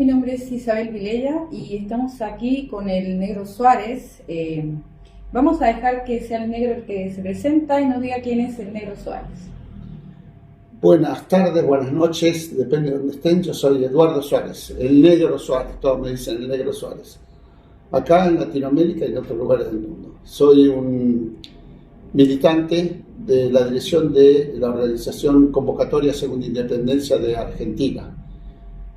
nombre es Isabel Vilella y estamos aquí con el Negro Suárez. Vamos a dejar que sea el Negro el que se presenta y nos diga quién es el Negro Suárez. Buenas tardes, buenas noches, depende de dónde estén. Yo soy Eduardo Suárez, el Negro Suárez, todos me dicen el Negro Suárez. Acá en Latinoamérica y en otros lugares del mundo. Soy un militante de la dirección de la organización Convocatoria Segunda Independencia de Argentina.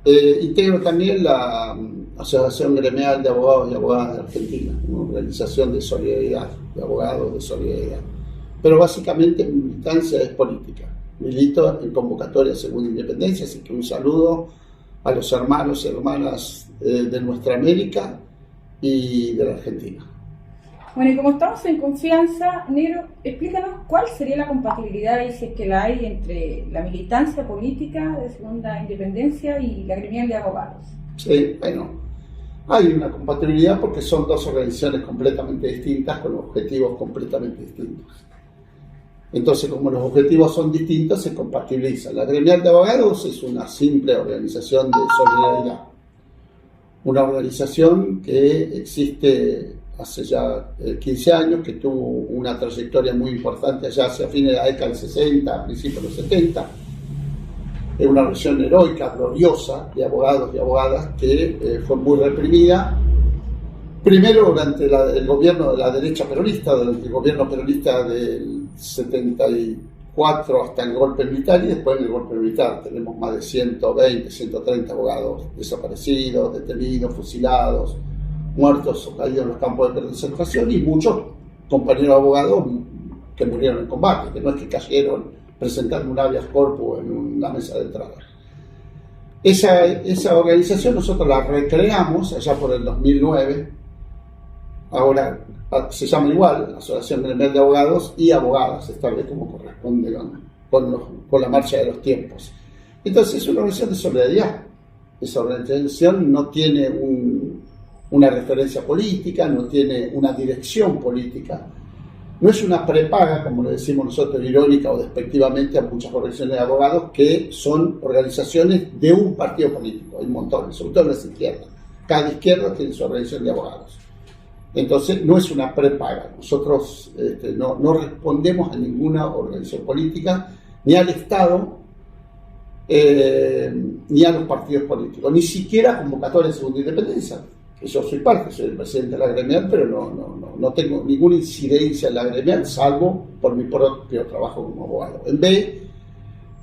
Integro también la Asociación Gremial de Abogados y Abogadas de Argentina, una organización de solidaridad, de abogados de solidaridad. Pero básicamente mi militancia es política. Milito en Convocatoria Segunda Independencia, así que un saludo a los hermanos y hermanas de nuestra América y de la Argentina. Bueno, y como estamos en confianza, Negro, explícanos cuál sería la compatibilidad, y si es que la hay, entre la militancia política de Segunda Independencia y la gremial de abogados. Sí, bueno, hay una compatibilidad porque son dos organizaciones completamente distintas con objetivos completamente distintos. Entonces, como los objetivos son distintos, se compatibilizan. La gremial de abogados es una simple organización de solidaridad. Una organización que existe hace ya 15 años, que tuvo una trayectoria muy importante allá hacia fines de la década del 60, principios de los 70. Es una organización heroica, gloriosa, de abogados y abogadas que fue muy reprimida. Primero durante el gobierno de la derecha peronista, durante el gobierno peronista del 74 hasta el golpe militar, y después en el golpe militar tenemos más de 120, 130 abogados desaparecidos, detenidos, fusilados, muertos o caídos en los campos de concentración, y muchos compañeros abogados que murieron en combate, que no es que cayeron presentando un habeas corpus en una mesa de entrada. Esa organización nosotros la recreamos allá por el 2009, ahora se llama igual, Asociación Gremial de Abogados y Abogadas, tal vez como corresponde con la marcha de los tiempos. Entonces es una organización de solidaridad. Esa organización no tiene una referencia política, no tiene una dirección política. No es una prepaga, como le decimos nosotros, irónica o despectivamente a muchas organizaciones de abogados que son organizaciones de un partido político. Hay montones, sobre todo en las izquierdas. Cada izquierda tiene su organización de abogados. Entonces, no es una prepaga. Nosotros no respondemos a ninguna organización política, ni al Estado, ni a los partidos políticos, ni siquiera a Convocatoria de Segunda Independencia. Yo soy parte, soy el presidente de la gremial, pero no tengo ninguna incidencia en la gremial, salvo por mi propio trabajo como abogado. En B,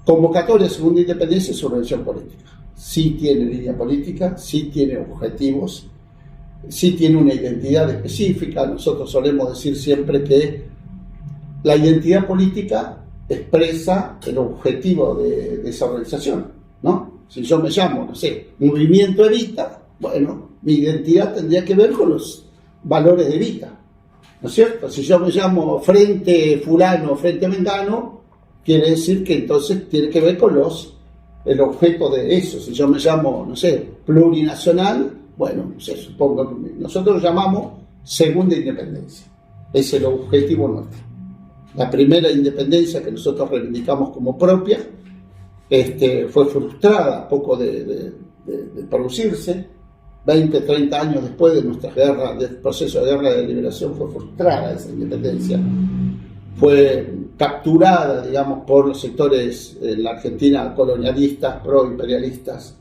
Convocatoria de Segunda Independencia es una organización política. Sí tiene línea política, sí tiene objetivos, sí tiene una identidad específica. Nosotros solemos decir siempre que la identidad política expresa el objetivo de esa organización, ¿no? Si yo me llamo, no sé, Movimiento Evita, bueno, mi identidad tendría que ver con los valores de Evita, ¿no es cierto? Si yo me llamo Frente Fulano, Frente Mengano, quiere decir que entonces tiene que ver con el objeto de eso. Si yo me llamo, no sé, Plurinacional, bueno, no sé, supongo que nosotros lo llamamos Segunda Independencia. Es el objetivo nuestro. La primera independencia que nosotros reivindicamos como propia fue frustrada poco de producirse. 20, 30 años después de nuestra guerra, del proceso de guerra de liberación, fue frustrada esa independencia. Fue capturada, digamos, por los sectores en la Argentina colonialistas, pro-imperialistas,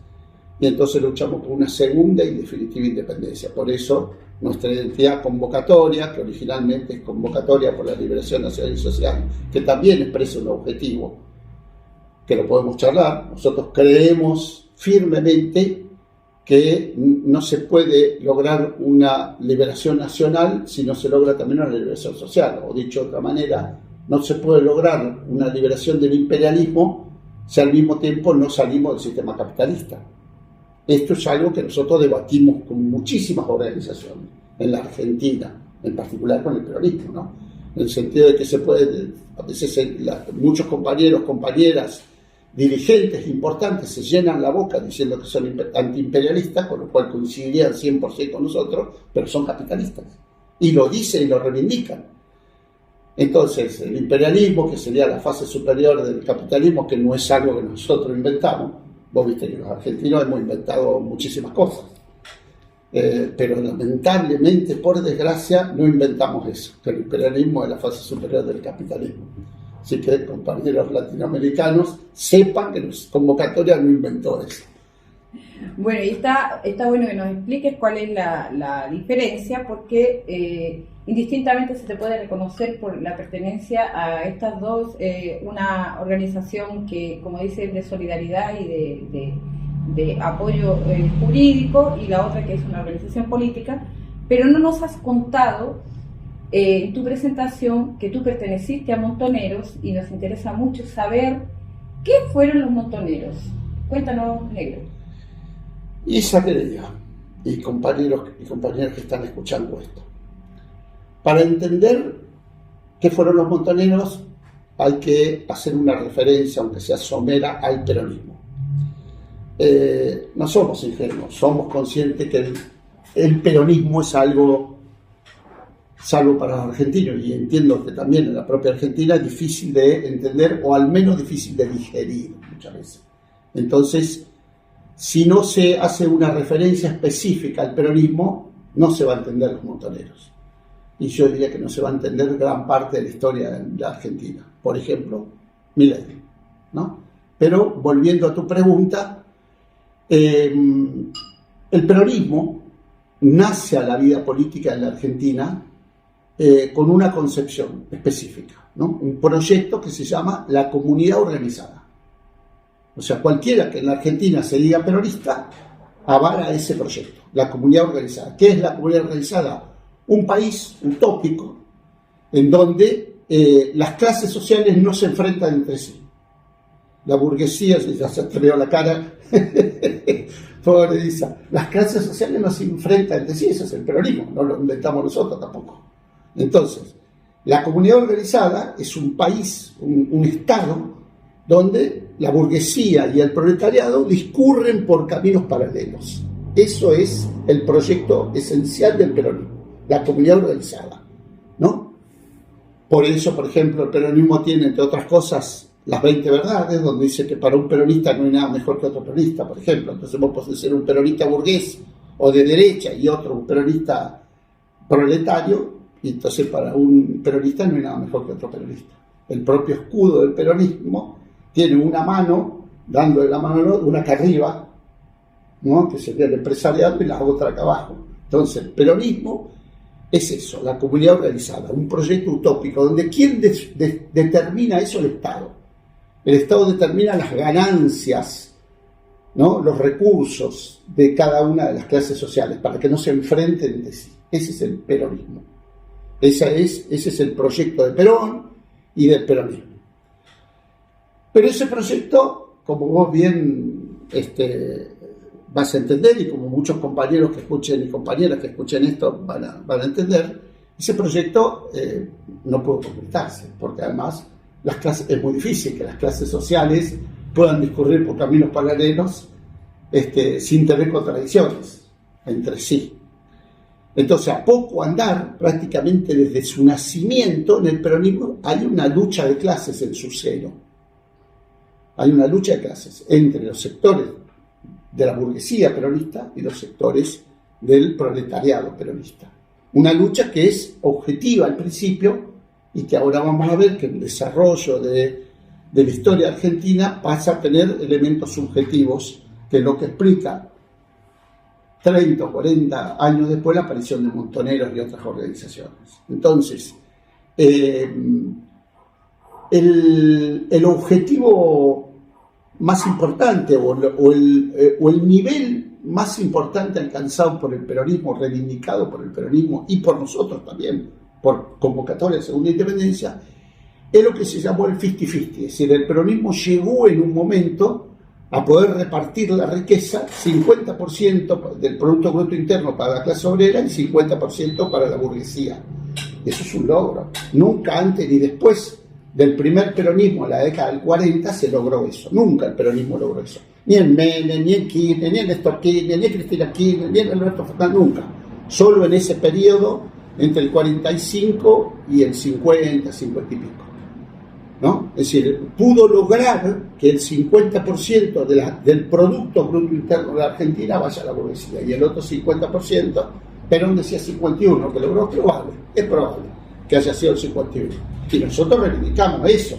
y entonces luchamos por una segunda y definitiva independencia. Por eso nuestra identidad convocatoria, que originalmente es Convocatoria por la Liberación Nacional y Social, que también expresa un objetivo, que lo podemos charlar. Nosotros creemos firmemente que no se puede lograr una liberación nacional si no se logra también una liberación social, o dicho de otra manera, no se puede lograr una liberación del imperialismo si al mismo tiempo no salimos del sistema capitalista. Esto es algo que nosotros debatimos con muchísimas organizaciones, en la Argentina, en particular con el peronismo, ¿no? En el sentido de que se puede, a veces muchos compañeros, compañeras, dirigentes importantes se llenan la boca diciendo que son antiimperialistas, con lo cual coincidirían 100% con nosotros, pero son capitalistas. Y lo dicen y lo reivindican. Entonces, el imperialismo, que sería la fase superior del capitalismo, que no es algo que nosotros inventamos, Vos viste que los argentinos hemos inventado muchísimas cosas. Pero lamentablemente, por desgracia, no inventamos eso, que el imperialismo es la fase superior del capitalismo. Así que, compañeros latinoamericanos, sepan que la convocatoria no inventó eso. Bueno, y está bueno que nos expliques cuál es la diferencia, porque indistintamente se te puede reconocer por la pertenencia a estas dos, una organización que, como dice, es de solidaridad y de apoyo jurídico, y la otra que es una organización política, pero no nos has contado en tu presentación que tú perteneciste a Montoneros, y nos interesa mucho saber qué fueron los Montoneros. Cuéntanos, Negro. Isa querida, y compañeros y compañeras que están escuchando esto, para entender qué fueron los Montoneros hay que hacer una referencia, aunque sea somera, al peronismo. No somos ingenuos, somos conscientes que el peronismo es algo, salvo para los argentinos, y entiendo que también en la propia Argentina, es difícil de entender, o al menos difícil de digerir muchas veces. Entonces, si no se hace una referencia específica al peronismo, no se va a entender los Montoneros. Y yo diría que no se va a entender gran parte de la historia de la Argentina. Por ejemplo, Milei, ¿no? Pero, volviendo a tu pregunta, el peronismo nace a la vida política de la Argentina con una concepción específica, ¿no? Un proyecto que se llama la comunidad organizada. O sea, cualquiera que en la Argentina se diga peronista avala ese proyecto, la comunidad organizada. ¿Qué es la comunidad organizada? Un país utópico en donde las clases sociales no se enfrentan entre sí. La burguesía, ya se te veo la cara, pobre Isa, las clases sociales no se enfrentan entre sí, eso es el peronismo, no lo inventamos nosotros tampoco. Entonces, la comunidad organizada es un país, un Estado, donde la burguesía y el proletariado discurren por caminos paralelos. Eso es el proyecto esencial del peronismo, la comunidad organizada, ¿no? Por eso, por ejemplo, el peronismo tiene, entre otras cosas, las 20 verdades, donde dice que para un peronista no hay nada mejor que otro peronista, por ejemplo. Entonces vos podés ser un peronista burgués o de derecha y otro un peronista proletario, y entonces para un peronista no hay nada mejor que otro peronista. El propio escudo del peronismo tiene una mano, dándole la mano una acá arriba, ¿no? Que sería el empresariado, y la otra acá abajo. Entonces, el peronismo es eso, la comunidad organizada, un proyecto utópico, donde ¿quién determina eso? El Estado. El Estado determina las ganancias, ¿no? Los recursos de cada una de las clases sociales, para que no se enfrenten entre sí. Ese es el peronismo. Ese es el proyecto de Perón y del peronismo. Pero ese proyecto, como vos bien vas a entender, y como muchos compañeros que escuchen y compañeras que escuchen esto van a entender, ese proyecto no puede completarse, porque además es muy difícil que las clases sociales puedan discurrir por caminos paralelos sin tener contradicciones entre sí. Entonces, a poco andar, prácticamente desde su nacimiento en el peronismo, hay una lucha de clases en su seno. Hay una lucha de clases entre los sectores de la burguesía peronista y los sectores del proletariado peronista. Una lucha que es objetiva al principio y que ahora vamos a ver que el desarrollo de la historia argentina pasa a tener elementos subjetivos, que es lo que explica 30 o 40 años después la aparición de Montoneros y otras organizaciones. Entonces, el objetivo más importante o el nivel más importante alcanzado por el peronismo, reivindicado por el peronismo y por nosotros también, por convocatoria de segunda independencia, es lo que se llamó el 50-50, es decir, el peronismo llegó en un momento a poder repartir la riqueza, 50% del Producto Bruto Interno para la clase obrera y 50% para la burguesía. Eso es un logro. Nunca antes ni después del primer peronismo en la década del 40 se logró eso. Nunca el peronismo logró eso. Ni en Menem, ni en Kirchner, ni en Néstor Kirchner, ni en Cristina Kirchner, ni en Alberto Fernández, nunca. Solo en ese periodo, entre el 45 y el 50, 50 y pico. ¿no? Es decir, pudo lograr que el 50% del Producto Bruto Interno de la Argentina vaya a la burguesía y el otro 50%, Perón decía 51%, que logró es probable que haya sido el 51%. Y nosotros reivindicamos eso.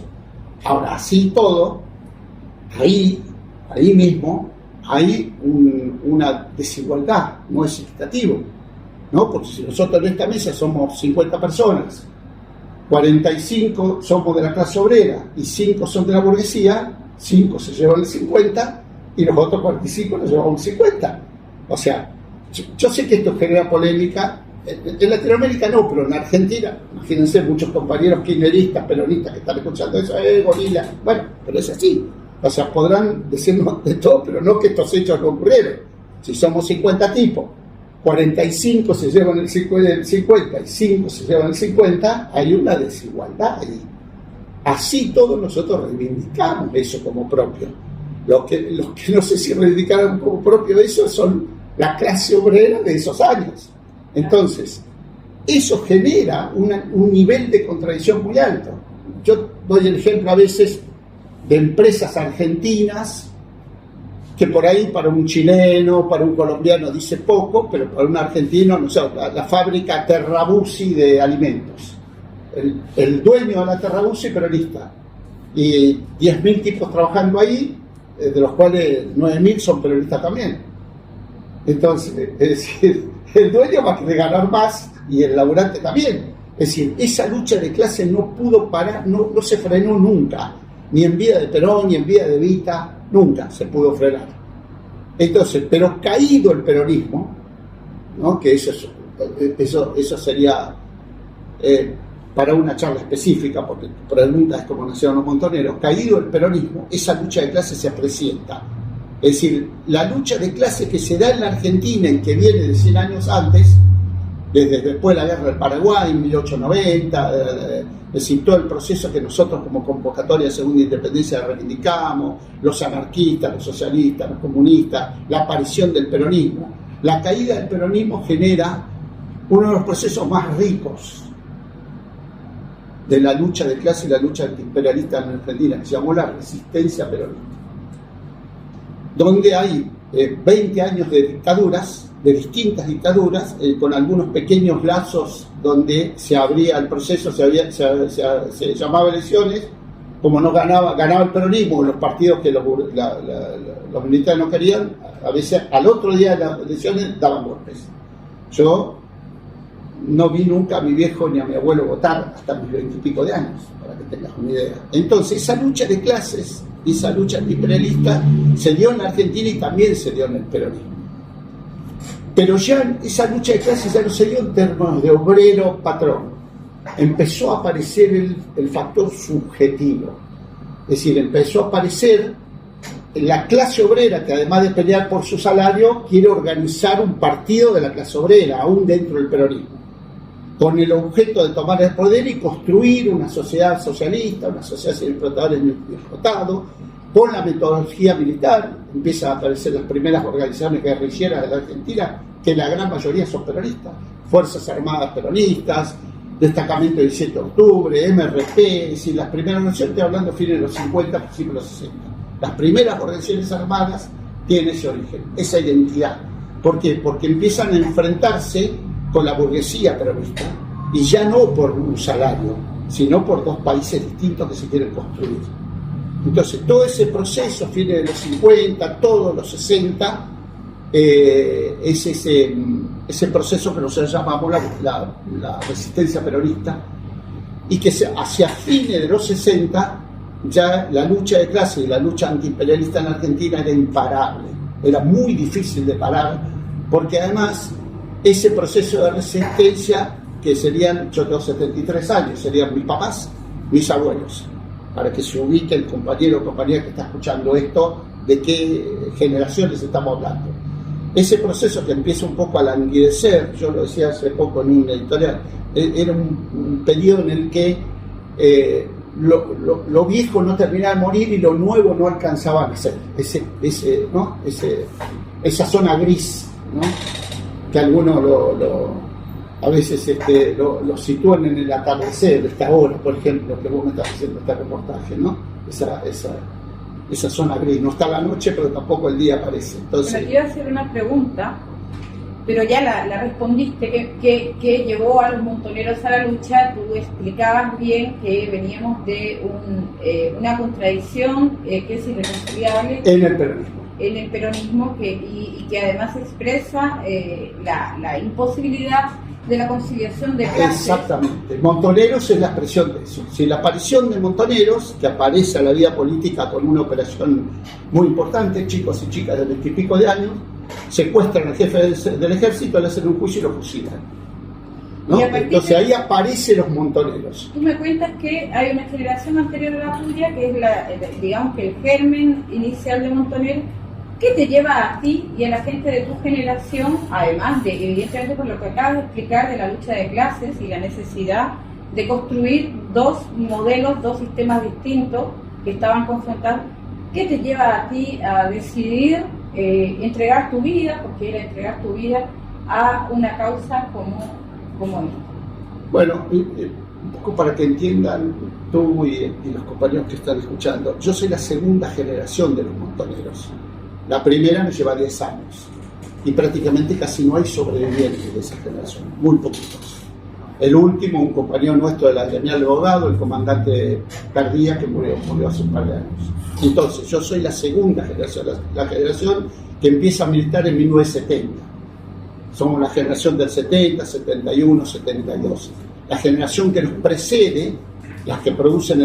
Ahora, así todo, ahí mismo hay una desigualdad, no es equitativo, ¿no? Porque si nosotros en esta mesa somos 50 personas, 45 somos de la clase obrera y 5 son de la burguesía, 5 se llevan el 50 y los otros 45 nos llevamos el 50. O sea, yo sé que esto genera polémica, en Latinoamérica no, pero en Argentina, imagínense muchos compañeros kirchneristas, peronistas que están escuchando eso, gorila, bueno, pero es así. O sea, podrán decirnos de todo, pero no que estos hechos no ocurrieron. Si somos 50 tipos, 45 se llevan el 50 y 5 se llevan el 50, hay una desigualdad ahí. Así todos nosotros reivindicamos eso como propio. Los que no sé si reivindicaron como propio eso son la clase obrera de esos años. Entonces, eso genera un nivel de contradicción muy alto. Yo doy el ejemplo a veces de empresas argentinas que por ahí para un chileno, para un colombiano dice poco, pero para un argentino, no sé, la fábrica Terrabusi de alimentos. El dueño de la Terrabusi peronista y 10.000 tipos trabajando ahí, de los cuales 9.000 son peronistas también. Entonces, es decir, el dueño va a querer ganar más y el laburante también. Es decir, esa lucha de clase no pudo parar, no se frenó nunca, ni en vida de Perón, ni en vida de Evita, nunca se pudo frenar. Entonces, pero caído el peronismo, ¿no? Que eso sería para una charla específica, porque tu pregunta es como nacieron los montoneros, caído el peronismo, esa lucha de clase se acrecienta. Es decir, la lucha de clase que se da en la Argentina y que viene de 100 años antes, desde después de la guerra del Paraguay, 1890, es decir, todo el proceso que nosotros como convocatoria de segunda independencia reivindicamos, los anarquistas, los socialistas, los comunistas, la aparición del peronismo. La caída del peronismo genera uno de los procesos más ricos de la lucha de clase y la lucha antiimperialista en Argentina, que se llamó la resistencia peronista, donde hay 20 años de dictaduras, de distintas dictaduras, con algunos pequeños lazos donde se abría el proceso, se llamaba elecciones, como no ganaba el peronismo, los partidos que los militares no querían, a veces al otro día de las elecciones daban golpes. Yo no vi nunca a mi viejo ni a mi abuelo votar hasta mis 20 y pico de años, para que tengas una idea. Entonces, esa lucha de clases, esa lucha antiimperialista, se dio en la Argentina y también se dio en el peronismo. Pero ya esa lucha de clases ya no se dio en términos de obrero-patrón. Empezó a aparecer el factor subjetivo. Es decir, empezó a aparecer la clase obrera que además de pelear por su salario, quiere organizar un partido de la clase obrera, aún dentro del peronismo, con el objeto de tomar el poder y construir una sociedad socialista, una sociedad sin explotadores ni explotados, con la metodología militar. Empiezan a aparecer las primeras organizaciones guerrilleras de la Argentina, que la gran mayoría son peronistas, Fuerzas Armadas peronistas, Destacamento del 17 de octubre, MRP, es decir, las primeras organizaciones, estoy hablando fines de los 50, principios de los 60. Las primeras organizaciones armadas tienen ese origen, esa identidad. ¿Por qué? Porque empiezan a enfrentarse con la burguesía peronista, y ya no por un salario, sino por dos países distintos que se quieren construir. Entonces, todo ese proceso, fines de los 50, todos los 60, es ese proceso que nosotros llamamos la resistencia peronista, y que hacia fines de los 60 ya la lucha de clase y la lucha antiimperialista en Argentina era imparable, era muy difícil de parar, porque además ese proceso de resistencia, que serían, yo tengo 73 años, serían mis papás, mis abuelos, para que se ubique el compañero o compañera que está escuchando esto, de qué generaciones estamos hablando. Ese proceso que empieza un poco a languidecer, yo lo decía hace poco en un editorial, era un periodo en el que lo viejo no terminaba de morir y lo nuevo no alcanzaba a nacer. Esa zona gris, ¿no? Que algunos a veces lo sitúan en el atardecer, esta hora, por ejemplo, que vos me estás haciendo este reportaje, ¿no? Esa zona gris, no está la noche, pero tampoco el día aparece. Entonces, pero quiero hacer una pregunta, pero ya la respondiste, que llevó a los montoneros a la lucha. Tú explicabas bien que veníamos de una contradicción que es irreconciliable en el peronismo y que además expresa la imposibilidad de la conciliación de clases. Exactamente. Montoneros es la expresión de eso. Si la aparición de Montoneros, que aparece a la vida política con una operación muy importante, chicos y chicas de 20 y pico de años, secuestran al jefe del ejército, le hacen un juicio y lo fusilan, ¿no? Entonces ahí aparecen los montoneros. Tú me cuentas que hay una generación anterior a la tuya, que es digamos que el germen inicial de Montoneros. ¿Qué te lleva a ti y a la gente de tu generación, además de, evidentemente, por lo que acabas de explicar de la lucha de clases y la necesidad de construir dos modelos, dos sistemas distintos que estaban confrontados? ¿Qué te lleva a ti a decidir entregar tu vida, porque era entregar tu vida, a una causa como esta? Bueno, un poco para que entiendan tú y los compañeros que están escuchando, yo soy la segunda generación de los montoneros. La primera me lleva 10 años y prácticamente casi no hay sobrevivientes de esa generación, muy poquitos. El último, un compañero nuestro de la gremial de abogado, el comandante Cardía, que murió hace un par de años. Entonces, yo soy la segunda generación, la generación que empieza a militar en 1970. Somos la generación del 70, 71, 72. La generación que nos precede, las que producen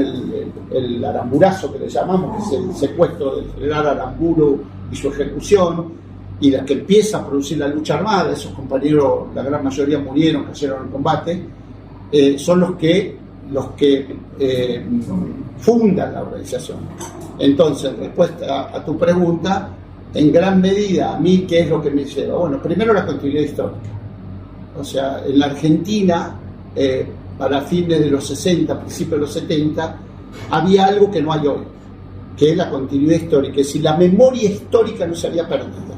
el aramburazo que le llamamos, que es el secuestro del general Aramburu y su ejecución, y la que empieza a producir la lucha armada, esos compañeros, la gran mayoría murieron, cayeron en combate, son los que fundan la organización. Entonces, en respuesta a tu pregunta, en gran medida, a mí, ¿qué es lo que me lleva? Bueno, primero la continuidad histórica. O sea, en la Argentina, para fines de los 60, principios de los 70, había algo que no hay hoy, que es la continuidad histórica, es decir, la memoria histórica no se había perdido.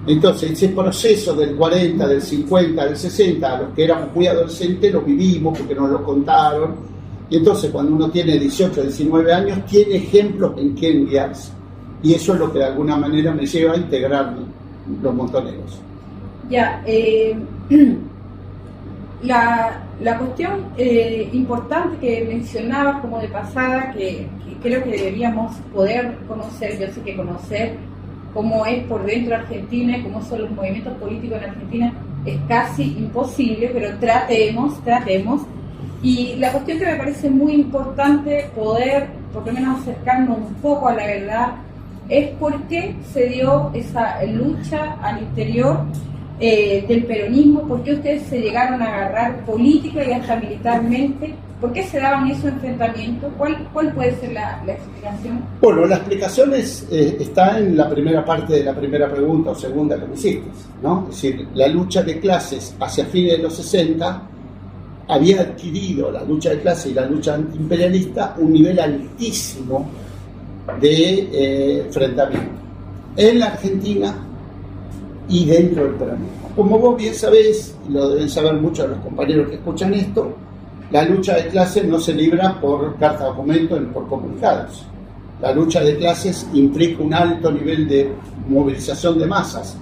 Entonces, ese proceso del 40, del 50, del 60, a los que éramos muy adolescentes, lo vivimos porque nos lo contaron, y entonces cuando uno tiene 18, 19 años, tiene ejemplos en qué guiarse, y eso es lo que de alguna manera me lleva a integrar los montoneros. Ya, la cuestión importante que mencionabas como de pasada, que creo que deberíamos poder conocer, yo sé que conocer cómo es por dentro de Argentina y cómo son los movimientos políticos en Argentina es casi imposible, pero tratemos. Y la cuestión que me parece muy importante poder, por lo menos, acercarnos un poco a la verdad, es por qué se dio esa lucha al interior del peronismo, por qué ustedes se llegaron a agarrar política y hasta militarmente, por qué se daban esos enfrentamientos, cuál puede ser la explicación. Bueno, la explicación está en la primera parte de la primera pregunta o segunda que me hiciste, ¿no? Es decir, la lucha de clases hacia fines de los 60 había adquirido, la lucha de clases y la lucha antiimperialista, un nivel altísimo de enfrentamiento en la Argentina y dentro del peronismo. Como vos bien sabés, y lo deben saber muchos de los compañeros que escuchan esto, la lucha de clases no se libra por carta documento ni por comunicados. La lucha de clases implica un alto nivel de movilización de masas,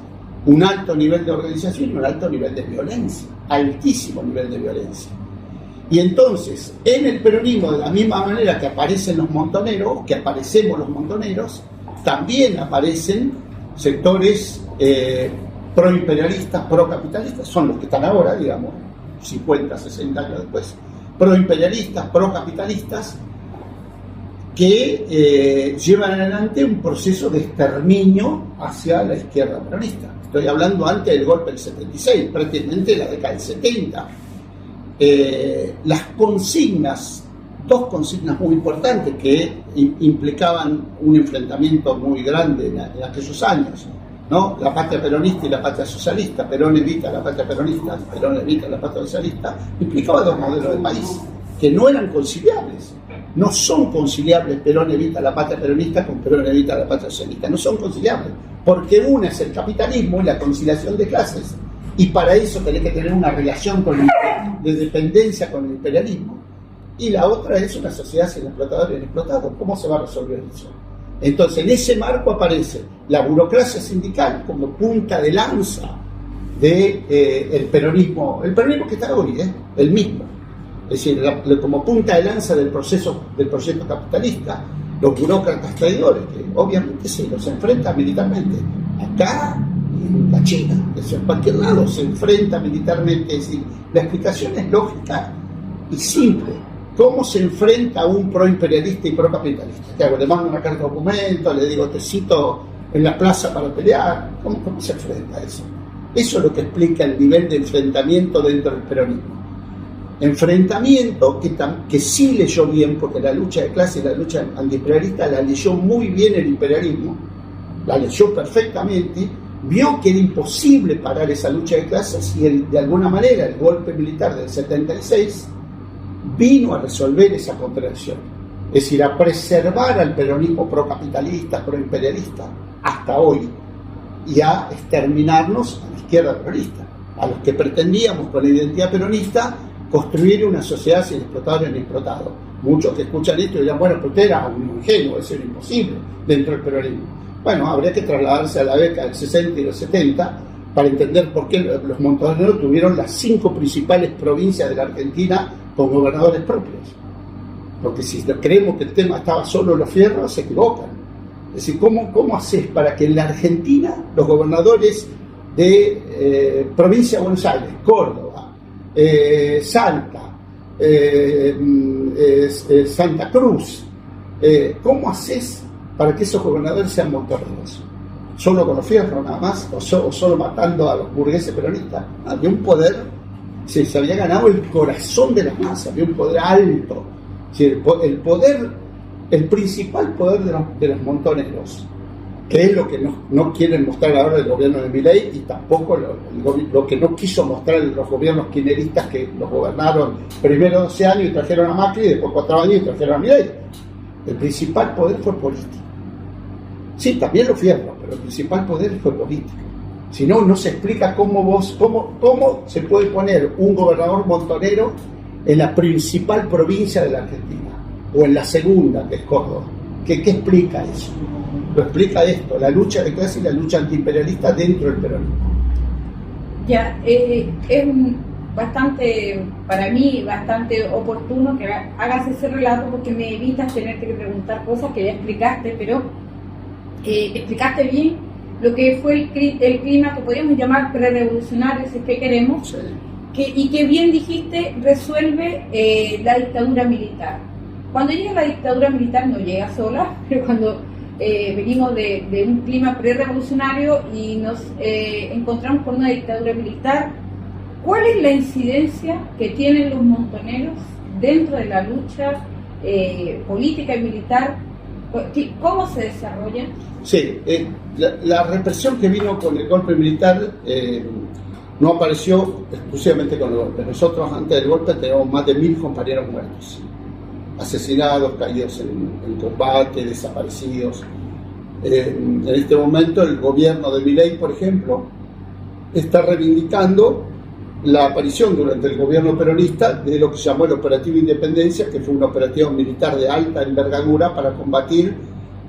un alto nivel de organización y un alto nivel de violencia, altísimo nivel de violencia. Y entonces, en el peronismo, de la misma manera que aparecen los montoneros, que aparecemos los montoneros, también aparecen sectores proimperialistas, procapitalistas, son los que están ahora, digamos, 50, 60 años después, proimperialistas, procapitalistas, que llevan adelante un proceso de exterminio hacia la izquierda peronista. Estoy hablando antes del golpe del 76, prácticamente la década del 70. Las consignas, dos consignas muy importantes que implicaban un enfrentamiento muy grande en aquellos años, ¿no? La patria peronista y la patria socialista, Perón evita la patria peronista, Perón evita la patria socialista, implicaba dos modelos de país que no eran conciliables. No son conciliables Perón evita la patria peronista con Perón evita la patria socialista, no son conciliables, porque una es el capitalismo y la conciliación de clases, y para eso tenés que tener una relación de dependencia con el imperialismo, y la otra es una sociedad sin explotadores ni explotados. ¿Cómo se va a resolver eso? Entonces, en ese marco aparece la burocracia sindical como punta de lanza del peronismo, el peronismo que está hoy, el mismo. Es decir, como punta de lanza del proyecto capitalista, los burócratas traidores, que obviamente se los enfrentan militarmente. Acá, en la China, en cualquier lado se enfrenta militarmente. Es decir, la explicación es lógica y simple. ¿Cómo se enfrenta a un proimperialista y procapitalista? ¿Qué hago? Le mando una carta de documento, le digo, te cito en la plaza para pelear. ¿Cómo se enfrenta a eso? Eso es lo que explica el nivel de enfrentamiento dentro del peronismo. Enfrentamiento que sí leyó bien, porque la lucha de clase y la lucha antiimperialista la leyó muy bien el imperialismo, la leyó perfectamente, vio que era imposible parar esa lucha de clases y de alguna manera el golpe militar del 76 vino a resolver esa contradicción, es decir, a preservar al peronismo procapitalista, proimperialista hasta hoy y a exterminarnos a la izquierda peronista, a los que pretendíamos con la identidad peronista construir una sociedad sin explotadores ni explotados. Muchos que escuchan esto dirán, bueno, pero usted era un ingenuo, eso era imposible dentro del peronismo. Bueno, habría que trasladarse a la década del 60 y del 70 para entender por qué los montoneros tuvieron las 5 principales provincias de la Argentina con gobernadores propios. Porque si creemos que el tema estaba solo en los fierros, se equivocan. Es decir, ¿cómo haces para que en la Argentina los gobernadores de provincia de Buenos Aires, Córdoba, Salta, Santa Cruz, ¿cómo haces para que esos gobernadores sean montoneros? ¿Solo con los fierros nada más? ¿O solo matando a los burgueses peronistas? Había un poder, se había ganado el corazón de las masas, había un poder alto. El principal poder de los montoneros, que es lo que no quieren mostrar ahora el gobierno de Milei, y tampoco lo que no quiso mostrar los gobiernos kirchneristas que los gobernaron primero 12 años y trajeron a Macri, y después 4 años y trajeron a Milei. El principal poder fue político. Sí, también lo fierro, pero el principal poder fue político. Si no, no se explica cómo se puede poner un gobernador montonero en la principal provincia de la Argentina, o en la segunda, que es Córdoba. ¿Qué explica eso? Lo explica esto, la lucha de clase y la lucha antiimperialista dentro del peronismo. Ya, es bastante, para mí, bastante oportuno que hagas ese relato, porque me evitas tenerte que preguntar cosas que ya explicaste, pero explicaste bien lo que fue el clima que podríamos llamar prerevolucionario, si es que queremos, sí. Y que bien dijiste, resuelve la dictadura militar. Cuando llega la dictadura militar, no llega sola, pero cuando venimos de un clima prerevolucionario y nos encontramos con una dictadura militar, ¿cuál es la incidencia que tienen los montoneros dentro de la lucha política y militar? ¿Cómo se desarrolla? Sí, la represión que vino con el golpe militar no apareció exclusivamente con el golpe. Nosotros antes del golpe teníamos más de 1000 compañeros muertos, asesinados, caídos en combate, desaparecidos. En este momento el gobierno de Milei, por ejemplo, está reivindicando la aparición durante el gobierno peronista de lo que se llamó el Operativo Independencia, que fue un operativo militar de alta envergadura para combatir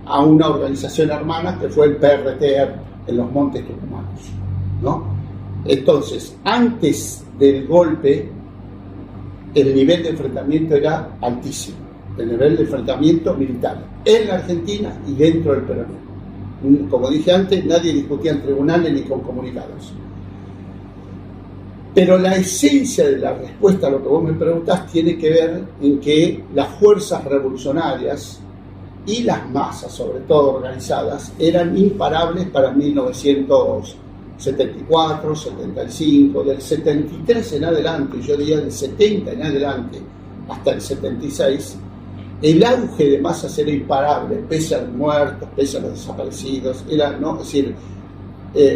a una organización hermana que fue el PRT en los Montes Tucumanos, ¿no? Entonces, antes del golpe, el nivel de enfrentamiento era altísimo, el nivel de enfrentamiento militar en la Argentina y dentro del peronismo. Como dije antes, nadie discutía en tribunales ni con comunicados. Pero la esencia de la respuesta a lo que vos me preguntás tiene que ver en que las fuerzas revolucionarias y las masas, sobre todo organizadas, eran imparables para 1974, 75, del 73 en adelante, yo diría del 70 en adelante hasta el 76, el auge de masas era imparable, pese a los muertos, pese a los desaparecidos, era, ¿no? Es decir,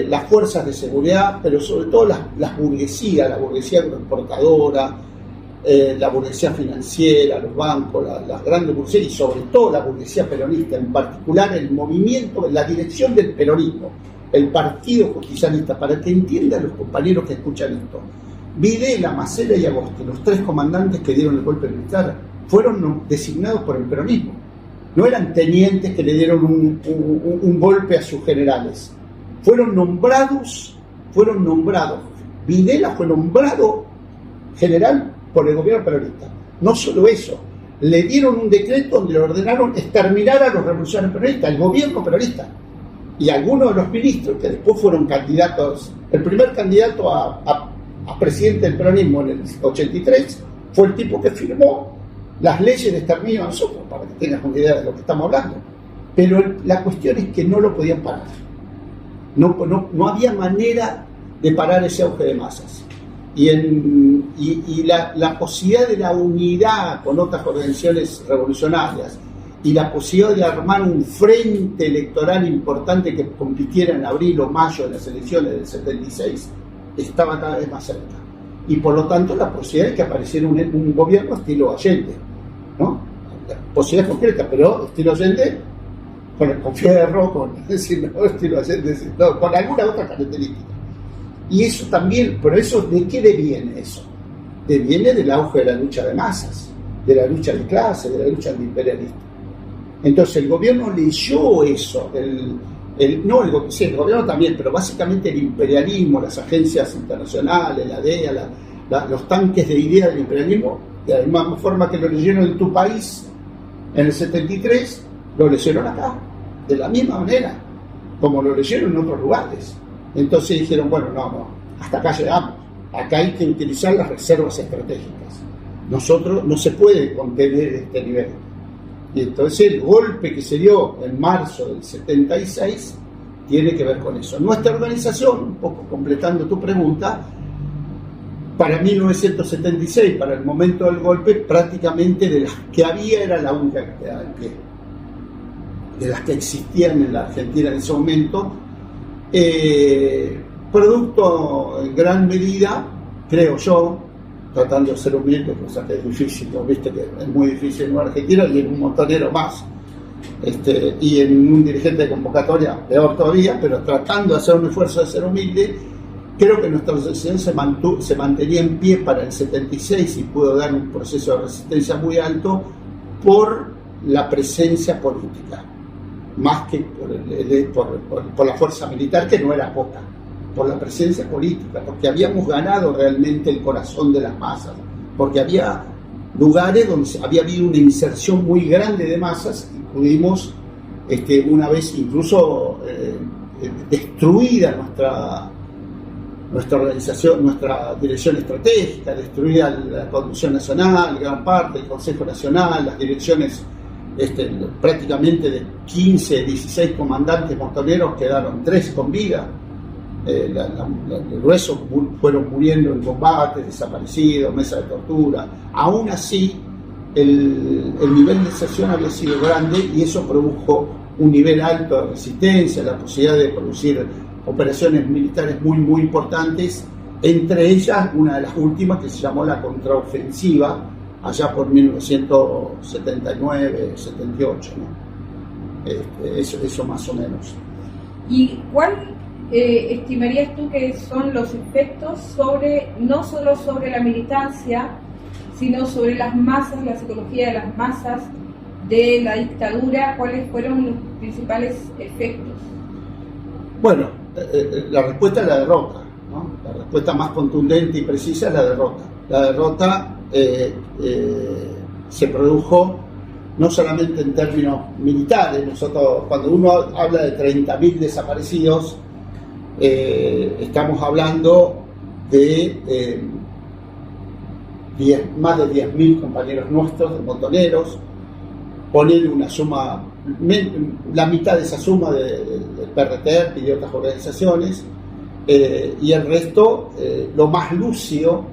las fuerzas de seguridad, pero sobre todo la burguesía agroexportadora, la burguesía financiera, los bancos, las grandes burguesías, y sobre todo la burguesía peronista, en particular el movimiento, la dirección del peronismo, el Partido Justicialista, para que entiendan los compañeros que escuchan esto. Videla, Macera y Agosti, los 3 comandantes que dieron el golpe militar, fueron designados por el peronismo. No eran tenientes que le dieron un golpe a sus generales. Fueron nombrados. Videla fue nombrado general por el gobierno peronista. No solo eso, le dieron un decreto donde le ordenaron exterminar a los revolucionarios peronistas, el gobierno peronista. Y algunos de los ministros que después fueron candidatos, el primer candidato a presidente del peronismo en el 83 fue el tipo que firmó las leyes de exterminio a nosotros, para que tengas una idea de lo que estamos hablando. Pero la cuestión es que no lo podían parar. No había manera de parar ese auge de masas. Y la posibilidad de la unidad con otras organizaciones revolucionarias y la posibilidad de armar un frente electoral importante que compitiera en abril o mayo de las elecciones del 76 estaba cada vez más cerca. Y por lo tanto la posibilidad de que apareciera un gobierno estilo Allende, ¿no? Posibilidad concreta, pero estilo Allende con Fierro, con estilo Allende, no, con alguna otra característica. Y eso también, pero eso, ¿de qué deviene eso? Deviene del auge de la lucha de masas, de la lucha de clase, de la lucha antiimperialista. Entonces el gobierno leyó eso, el gobierno también, pero básicamente el imperialismo, las agencias internacionales, la DEA, los tanques de ideas del imperialismo, de la misma forma que lo leyeron en tu país en el 73, lo leyeron acá, de la misma manera, como lo leyeron en otros lugares. Entonces dijeron, bueno, no, hasta acá llegamos, acá hay que utilizar las reservas estratégicas. Nosotros no se puede contener este nivel. Y entonces el golpe que se dio en marzo del 76 tiene que ver con eso. Nuestra organización, un poco completando tu pregunta, para 1976, para el momento del golpe, prácticamente de las que había era la única que quedaba en pie. De las que existían en la Argentina en ese momento, producto en gran medida, creo yo, tratando de ser humilde, cosa que es difícil, ¿no? Viste que es muy difícil en una Argentina y en un montonero más, y en un dirigente de convocatoria peor todavía, pero tratando de hacer un esfuerzo de ser humilde, creo que nuestra asociación se mantenía en pie para el 76 y pudo dar un proceso de resistencia muy alto por la presencia política, más que por la fuerza militar, que no era poca, por la presencia política, porque habíamos ganado realmente el corazón de las masas, porque había lugares donde había habido una inserción muy grande de masas y pudimos, una vez incluso destruida nuestra organización, nuestra dirección estratégica, destruida la Conducción Nacional, gran parte del Consejo Nacional, las direcciones, prácticamente de 15, 16 comandantes montoneros quedaron 3 con vida. El grueso fueron muriendo en combates, desaparecidos, mesas de tortura. Aún así, el nivel de exerción había sido grande y eso produjo un nivel alto de resistencia, la posibilidad de producir operaciones militares muy, muy importantes, entre ellas una de las últimas que se llamó la contraofensiva, allá por 1979, 78, ¿no? Eso más o menos. ¿Y cuál estimarías tú que son los efectos no solo sobre la militancia, sino sobre las masas, la psicología de las masas de la dictadura? ¿Cuáles fueron los principales efectos? Bueno, la respuesta es la derrota, ¿no? La respuesta más contundente y precisa es la derrota. La derrota se produjo no solamente en términos militares. Nosotros, cuando uno habla de 30.000 desaparecidos, estamos hablando de más de 10.000 compañeros nuestros, de montoneros. Ponerle una suma, la mitad de esa suma del PRT y de otras organizaciones, y el resto, lo más lúcido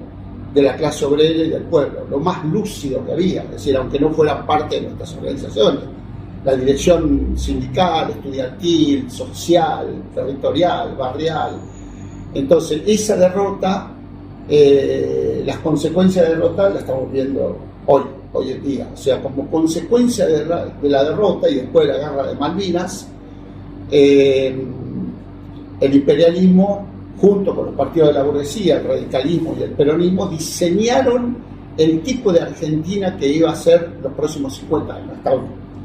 de la clase obrera y del pueblo, lo más lúcido que había, es decir, aunque no fueran parte de nuestras organizaciones, la dirección sindical, estudiantil, social, territorial, barrial. Entonces, esa derrota, las consecuencias de la derrota las estamos viendo hoy en día. O sea, como consecuencia de la derrota y después de la guerra de Malvinas, el imperialismo, junto con los partidos de la burguesía, el radicalismo y el peronismo, diseñaron el tipo de Argentina que iba a ser los próximos 50 años, hasta hoy.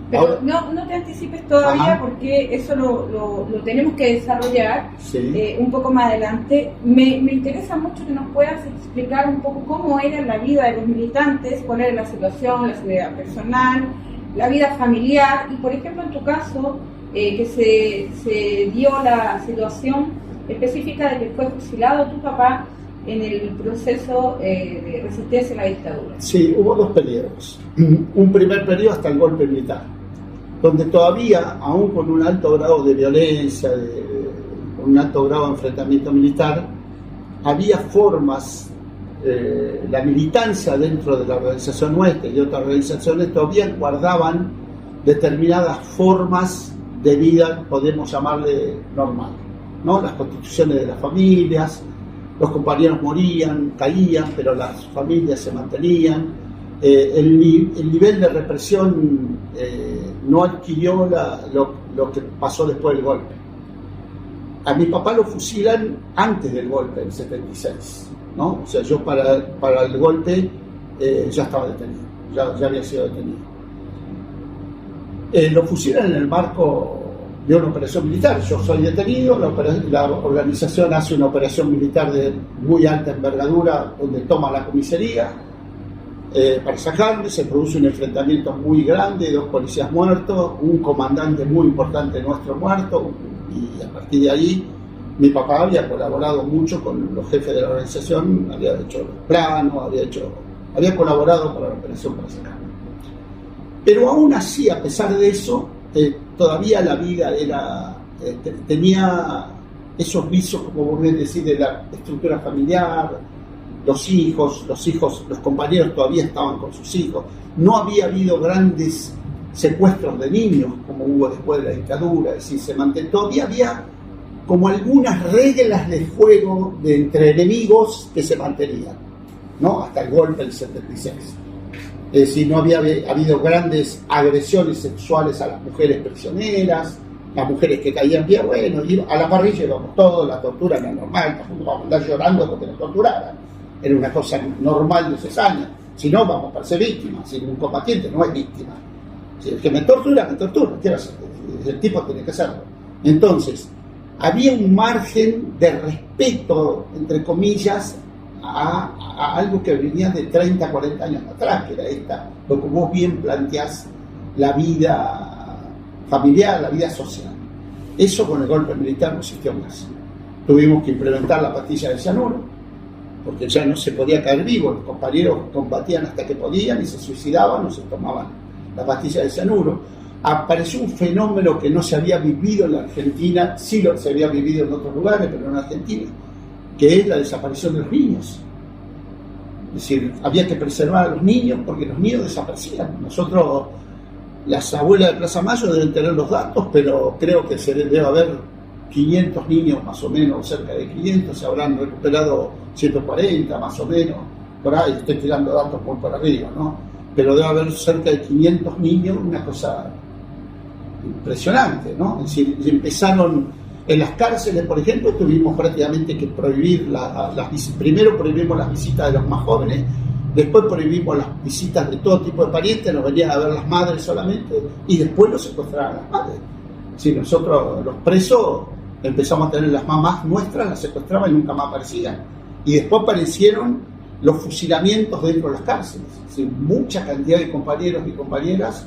Pero Ahora, no te anticipes todavía, ajá, porque eso lo tenemos que desarrollar sí. un poco más adelante. Me interesa mucho que nos puedas explicar un poco cómo era la vida de los militantes, cuál era la situación, la seguridad personal, la vida familiar, y por ejemplo en tu caso, que se dio la situación específica de que fue fusilado tu papá en el proceso de resistencia a la dictadura. Sí, hubo dos periodos. Un primer periodo hasta el golpe militar, donde todavía, aún con un alto grado de violencia, con un alto grado de enfrentamiento militar, había formas, la militancia dentro de la organización nuestra y otras organizaciones todavía guardaban determinadas formas de vida, podemos llamarle normal, ¿no? Las constituciones de las familias, los compañeros morían, caían, pero las familias se mantenían. El nivel de represión no adquirió lo que pasó después del golpe. A mi papá lo fusilan antes del golpe, en 76, ¿no? O sea, yo para el golpe ya estaba detenido, ya había sido detenido. Lo fusilan en el marco de una operación militar. Yo soy detenido, la organización hace una operación militar de muy alta envergadura donde toma la comisaría para sacarme, se produce un enfrentamiento muy grande, 2 policías muertos, un comandante muy importante nuestro muerto, y a partir de ahí mi papá había colaborado mucho con los jefes de la organización, había hecho los planos, había colaborado para la operación para sacarme. Pero aún así, a pesar de eso, todavía la vida tenía esos vicios, como vos decís, de la estructura familiar, los compañeros todavía estaban con sus hijos. No había habido grandes secuestros de niños como hubo después de la dictadura, es decir, todavía había como algunas reglas de juego entre enemigos que se mantenían, ¿no? Hasta el golpe del 76. Es decir, no había habido grandes agresiones sexuales a las mujeres prisioneras, las mujeres que caían bien, bueno, a la parrilla íbamos todos, la tortura era normal, tampoco vamos a andar llorando porque nos torturaran, era una cosa normal de esos años. Si no, vamos a ser víctimas, si un combatiente no es víctima. Si el que me tortura, ¿qué va a hacer? El tipo tiene que hacerlo. Entonces, había un margen de respeto, entre comillas, a algo que venía de 30, 40 años atrás, que era lo que vos bien planteás, la vida familiar, la vida social. Eso con el golpe militar no existió más. Tuvimos que implementar la pastilla de cianuro, porque ya no se podía caer vivo, los compañeros combatían hasta que podían y se suicidaban o se tomaban la pastilla de cianuro. Apareció un fenómeno que no se había vivido en la Argentina, sí se había vivido en otros lugares, pero no en Argentina, que es la desaparición de los niños. Es decir, había que preservar a los niños porque los niños desaparecían. Nosotros, las abuelas de Plaza Mayo deben tener los datos, pero creo que se debe haber 500 niños más o menos, cerca de 500, se habrán recuperado 140 más o menos, por ahí estoy tirando datos muy por arriba, ¿no? Pero debe haber cerca de 500 niños, una cosa impresionante, ¿no? Es decir, empezaron en las cárceles, por ejemplo, tuvimos prácticamente que prohibir primero prohibimos las visitas de los más jóvenes, después prohibimos las visitas de todo tipo de parientes, nos venían a ver las madres solamente, y después nos secuestraban las madres. Si nosotros, los presos, empezamos a tener las mamás nuestras, las secuestraban y nunca más aparecían. Y después aparecieron los fusilamientos dentro de las cárceles. Es decir, mucha cantidad de compañeros y compañeras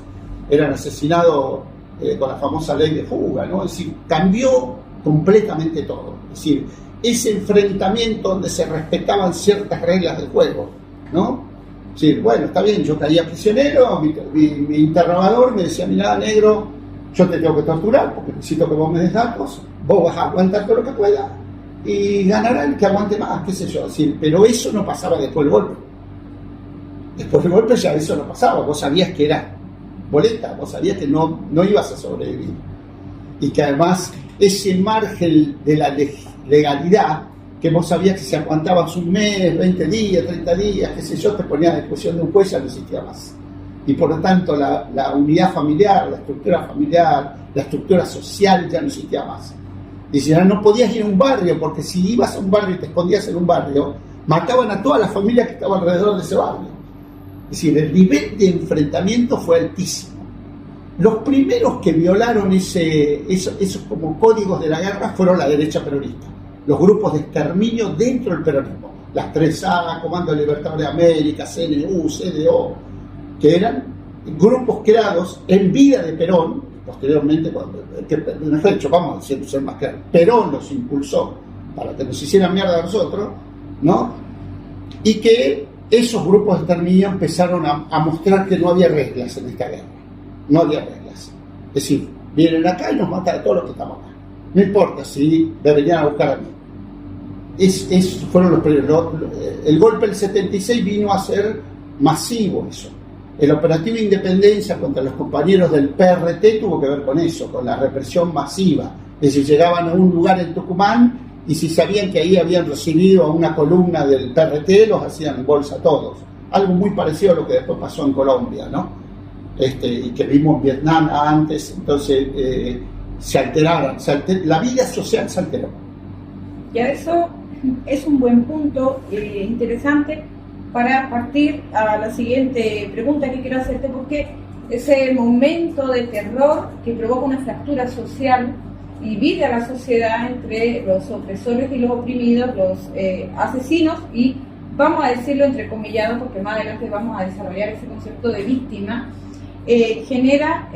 eran asesinados con la famosa ley de fuga, ¿no? Es decir, cambió completamente todo. Es decir, ese enfrentamiento donde se respetaban ciertas reglas del juego, ¿no? Es decir, bueno, está bien, yo caía prisionero, mi interrogador me decía, mirá, negro, yo te tengo que torturar porque necesito que vos me des datos, vos vas a aguantar todo lo que puedas y ganará el que aguante más, qué sé yo. Es decir, pero eso no pasaba después del golpe. Después del golpe ya eso no pasaba, vos sabías que era boleta, vos sabías que no ibas a sobrevivir. Y que además ese margen de la legalidad, que vos sabías que si aguantabas un mes, 20 días, 30 días, qué sé yo, te ponía a disposición de un juez, ya no existía más. Y por lo tanto la unidad familiar, la estructura social ya no existía más. Y si no podías ir a un barrio, porque si ibas a un barrio y te escondías en un barrio, mataban a toda la familia que estaba alrededor de ese barrio. Es decir, el nivel de enfrentamiento fue altísimo. Los primeros que violaron esos como códigos de la guerra fueron la derecha peronista, los grupos de exterminio dentro del peronismo, las 3A, Comando de Libertad de América, CNU, CDO, que eran grupos creados en vida de Perón, posteriormente, en hecho, vamos a ser más claros, Perón los impulsó para que nos hicieran mierda a nosotros, ¿no? Y que esos grupos de exterminio empezaron a mostrar que no había reglas en esta guerra. No había reglas. Es decir, vienen acá y nos matan a todos los que estamos acá. No importa si me venían a buscar a mí. Fueron los primeros. El golpe del 76 vino a ser masivo eso. El operativo Independencia contra los compañeros del PRT tuvo que ver con eso, con la represión masiva. Es decir, llegaban a un lugar en Tucumán y si sabían que ahí habían recibido a una columna del PRT, los hacían en bolsa todos. Algo muy parecido a lo que después pasó en Colombia, ¿no? Y que vimos en Vietnam antes. Entonces se alteraron, la vida social se alteró. Ya eso es un buen punto interesante para partir a la siguiente pregunta que quiero hacerte, porque ese momento de terror que provoca una fractura social divide a la sociedad entre los opresores y los oprimidos, los asesinos y, vamos a decirlo entrecomillado porque más adelante vamos a desarrollar ese concepto de víctima, genera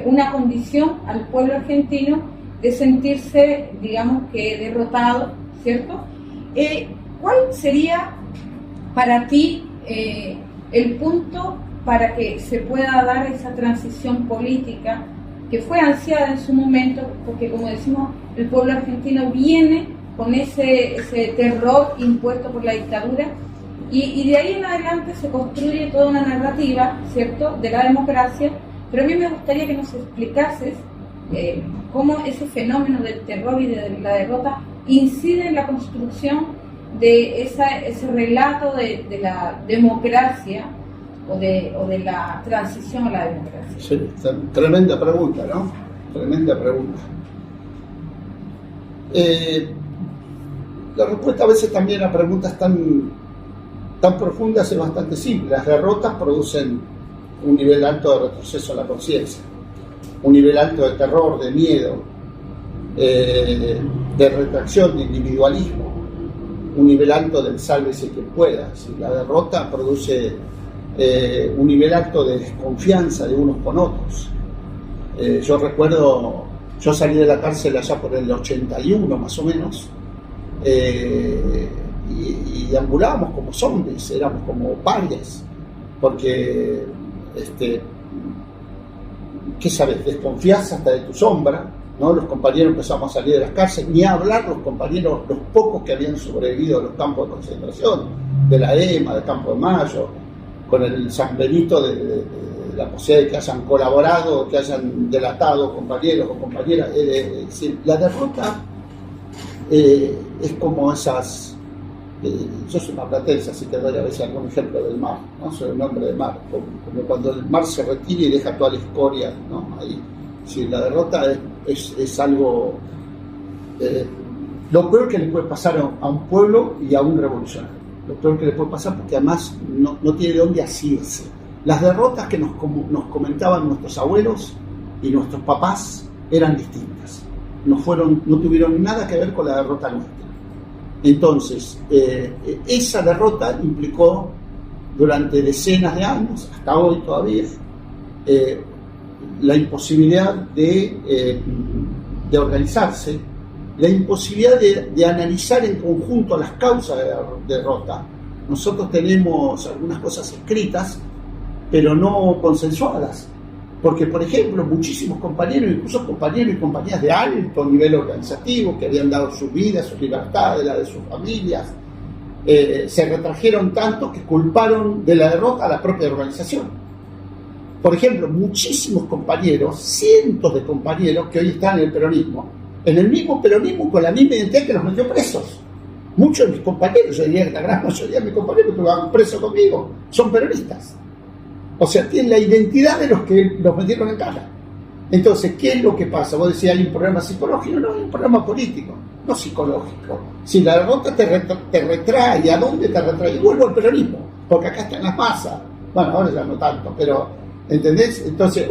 una condición al pueblo argentino de sentirse, digamos que derrotado, ¿cierto? ¿Cuál sería para ti el punto para que se pueda dar esa transición política que fue ansiada en su momento? Porque, como decimos, el pueblo argentino viene con ese terror impuesto por la dictadura y de ahí en adelante se construye toda una narrativa, ¿cierto?, de la democracia. Pero a mí me gustaría que nos explicases cómo ese fenómeno del terror y de la derrota incide en la construcción de ese relato de la democracia o de la transición a la democracia. Sí, tremenda pregunta, ¿no? Tremenda pregunta. La respuesta a veces también a preguntas tan profundas es bastante simple. Las derrotas producen un nivel alto de retroceso a la conciencia, un nivel alto de terror, de miedo, de retracción, de individualismo, un nivel alto del sálvese quien pueda. Si la derrota produce un nivel alto de desconfianza de unos con otros. Yo recuerdo, yo salí de la cárcel allá por el 81 más o menos, y ambulábamos como zombies, éramos como parias, porque ¿qué sabes? Desconfías hasta de tu sombra, ¿no? Los compañeros empezamos a salir de las cárceles, ni a hablar los compañeros, los pocos que habían sobrevivido a los campos de concentración, de la EMA, del Campo de Mayo, con el San Benito de la posibilidad de que hayan colaborado, que hayan delatado compañeros o compañeras. Es decir, la derrota es como esas... yo soy marplatense, así que doy a veces algún ejemplo del mar, ¿no? Soy un hombre de mar, como cuando el mar se retira y deja toda la escoria, ¿no? Ahí. Si la derrota es algo... lo peor que le puede pasar a un pueblo y a un revolucionario. Lo peor que le puede pasar, porque además no tiene de dónde asirse. Las derrotas que nos comentaban nuestros abuelos y nuestros papás eran distintas. No tuvieron nada que ver con la derrota nuestra. Entonces, esa derrota implicó durante decenas de años, hasta hoy todavía, la imposibilidad de organizarse, la imposibilidad de analizar en conjunto las causas de la derrota. Nosotros tenemos algunas cosas escritas, pero no consensuadas, porque, por ejemplo, muchísimos compañeros, incluso compañeros y compañeras de alto nivel organizativo, que habían dado sus vidas, sus libertades, la de sus familias, se retrajeron tanto que culparon de la derrota a la propia organización. Por ejemplo, muchísimos compañeros, cientos de compañeros que hoy están en el mismo peronismo, con la misma identidad que los metió presos. Muchos de mis compañeros, yo diría que la gran mayoría de mis compañeros que van presos conmigo, son peronistas. O sea, tienen la identidad de los que los metieron en cana. Entonces, ¿qué es lo que pasa? Vos decías, ¿hay un problema psicológico? No, hay un problema político, no psicológico. Si la derrota te retrae, ¿a dónde te retrae? Y vuelvo al peronismo, porque acá están las masas. Bueno, ahora ya no tanto, pero, ¿entendés? Entonces,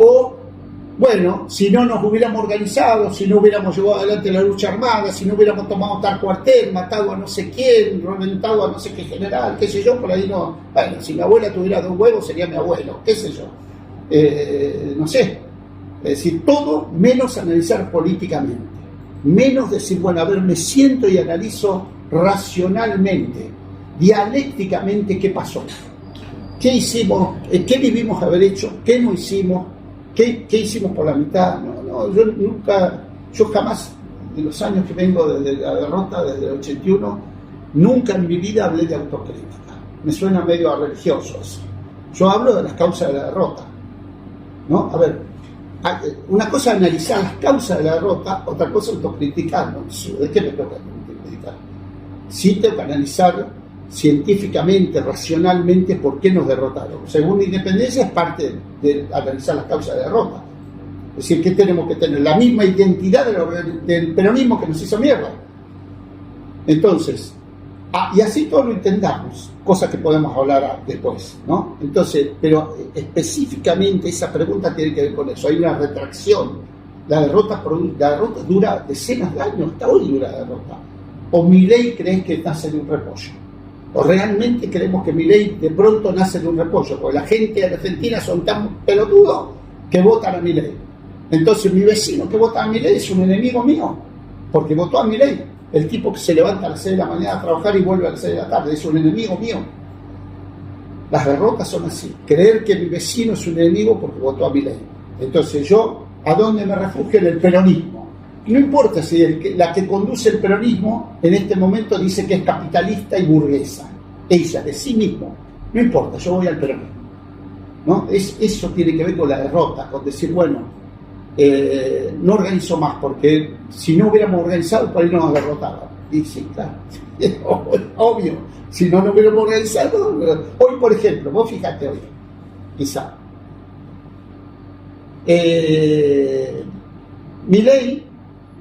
bueno, si no nos hubiéramos organizado, si no hubiéramos llevado adelante la lucha armada, si no hubiéramos tomado tal cuartel, matado a no sé quién, reventado a no sé qué general, qué sé yo, por ahí no. Bueno, si mi abuela tuviera 2 huevos, sería mi abuelo, qué sé yo. No sé. Es decir, todo menos analizar políticamente, menos decir, bueno, a ver, me siento y analizo racionalmente, dialécticamente qué pasó, qué hicimos, qué debimos haber hecho, qué no hicimos, qué hicimos por la mitad. No, yo jamás, en los años que vengo desde la derrota, desde el 81, nunca en mi vida hablé de autocrítica. Me suena medio a religioso eso. Yo hablo de las causas de la derrota, ¿no? A ver, una cosa es analizar las causas de la derrota, otra cosa es autocriticarnos. ¿De qué me toca autocriticar? Sí tengo que analizar científicamente, racionalmente, por qué nos derrotaron. Según la independencia es parte de analizar las causas de la derrota. Es decir, que tenemos que tener la misma identidad del peronismo que nos hizo mierda. Entonces, y así todo lo intentamos, cosa que podemos hablar después, ¿no? Entonces, pero específicamente esa pregunta tiene que ver con eso. Hay una retracción. La derrota dura decenas de años, hasta hoy dura la derrota. O Milei cree que nace de un repollo. O realmente creemos que Milei de pronto nace de un repollo, porque la gente de Argentina son tan pelotudos que votan a Milei. Entonces mi vecino que vota a Milei es un enemigo mío, porque votó a Milei. El tipo que se levanta a las 6 de la mañana a trabajar y vuelve a las 6 de la tarde es un enemigo mío. Las derrotas son así. Creer que mi vecino es un enemigo porque votó a Milei. Entonces yo, ¿a dónde me refugio? En el peronismo. No importa si la que conduce el peronismo en este momento dice que es capitalista y burguesa. Ella, de sí mismo. No importa, yo voy al peronismo, ¿no? Eso tiene que ver con la derrota, con decir, bueno, no organizó más, porque si no hubiéramos organizado, por ahí nos derrotaban. Y sí, claro, obvio, si no hubiéramos organizado. Hoy, por ejemplo, vos fíjate hoy, quizá, Milei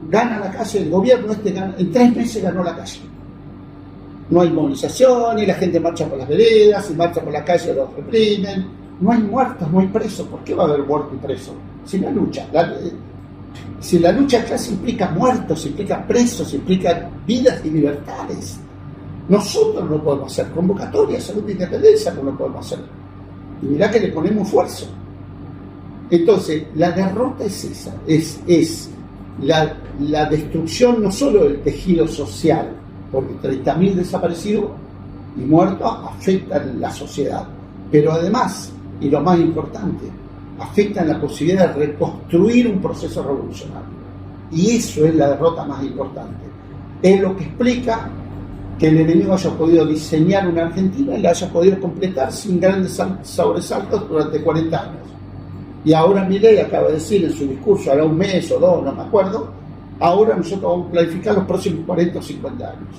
gana la calle, el gobierno en 3 meses ganó la calle. No hay movilización, y la gente marcha por las veredas, y marcha por la calle, los reprimen. No hay muertos, no hay presos. ¿Por qué va a haber muerto y preso? Si la lucha, si la lucha casi implica muertos, implica presos, implica vidas y libertades. Nosotros no podemos hacer convocatorias, salud de independencia, no lo podemos hacer. Y mirá que le ponemos esfuerzo. Entonces, la derrota es esa, es la destrucción no solo del tejido social, porque 30.000 desaparecidos y muertos afectan la sociedad, pero además, y lo más importante, afectan la posibilidad de reconstruir un proceso revolucionario. Y eso es la derrota más importante. Es lo que explica que el enemigo haya podido diseñar una Argentina y la haya podido completar sin grandes sobresaltos durante 40 años. Y ahora Milei acaba de decir en su discurso, hará un mes o 2, no me acuerdo, ahora nosotros vamos a planificar los próximos 40 o 50 años.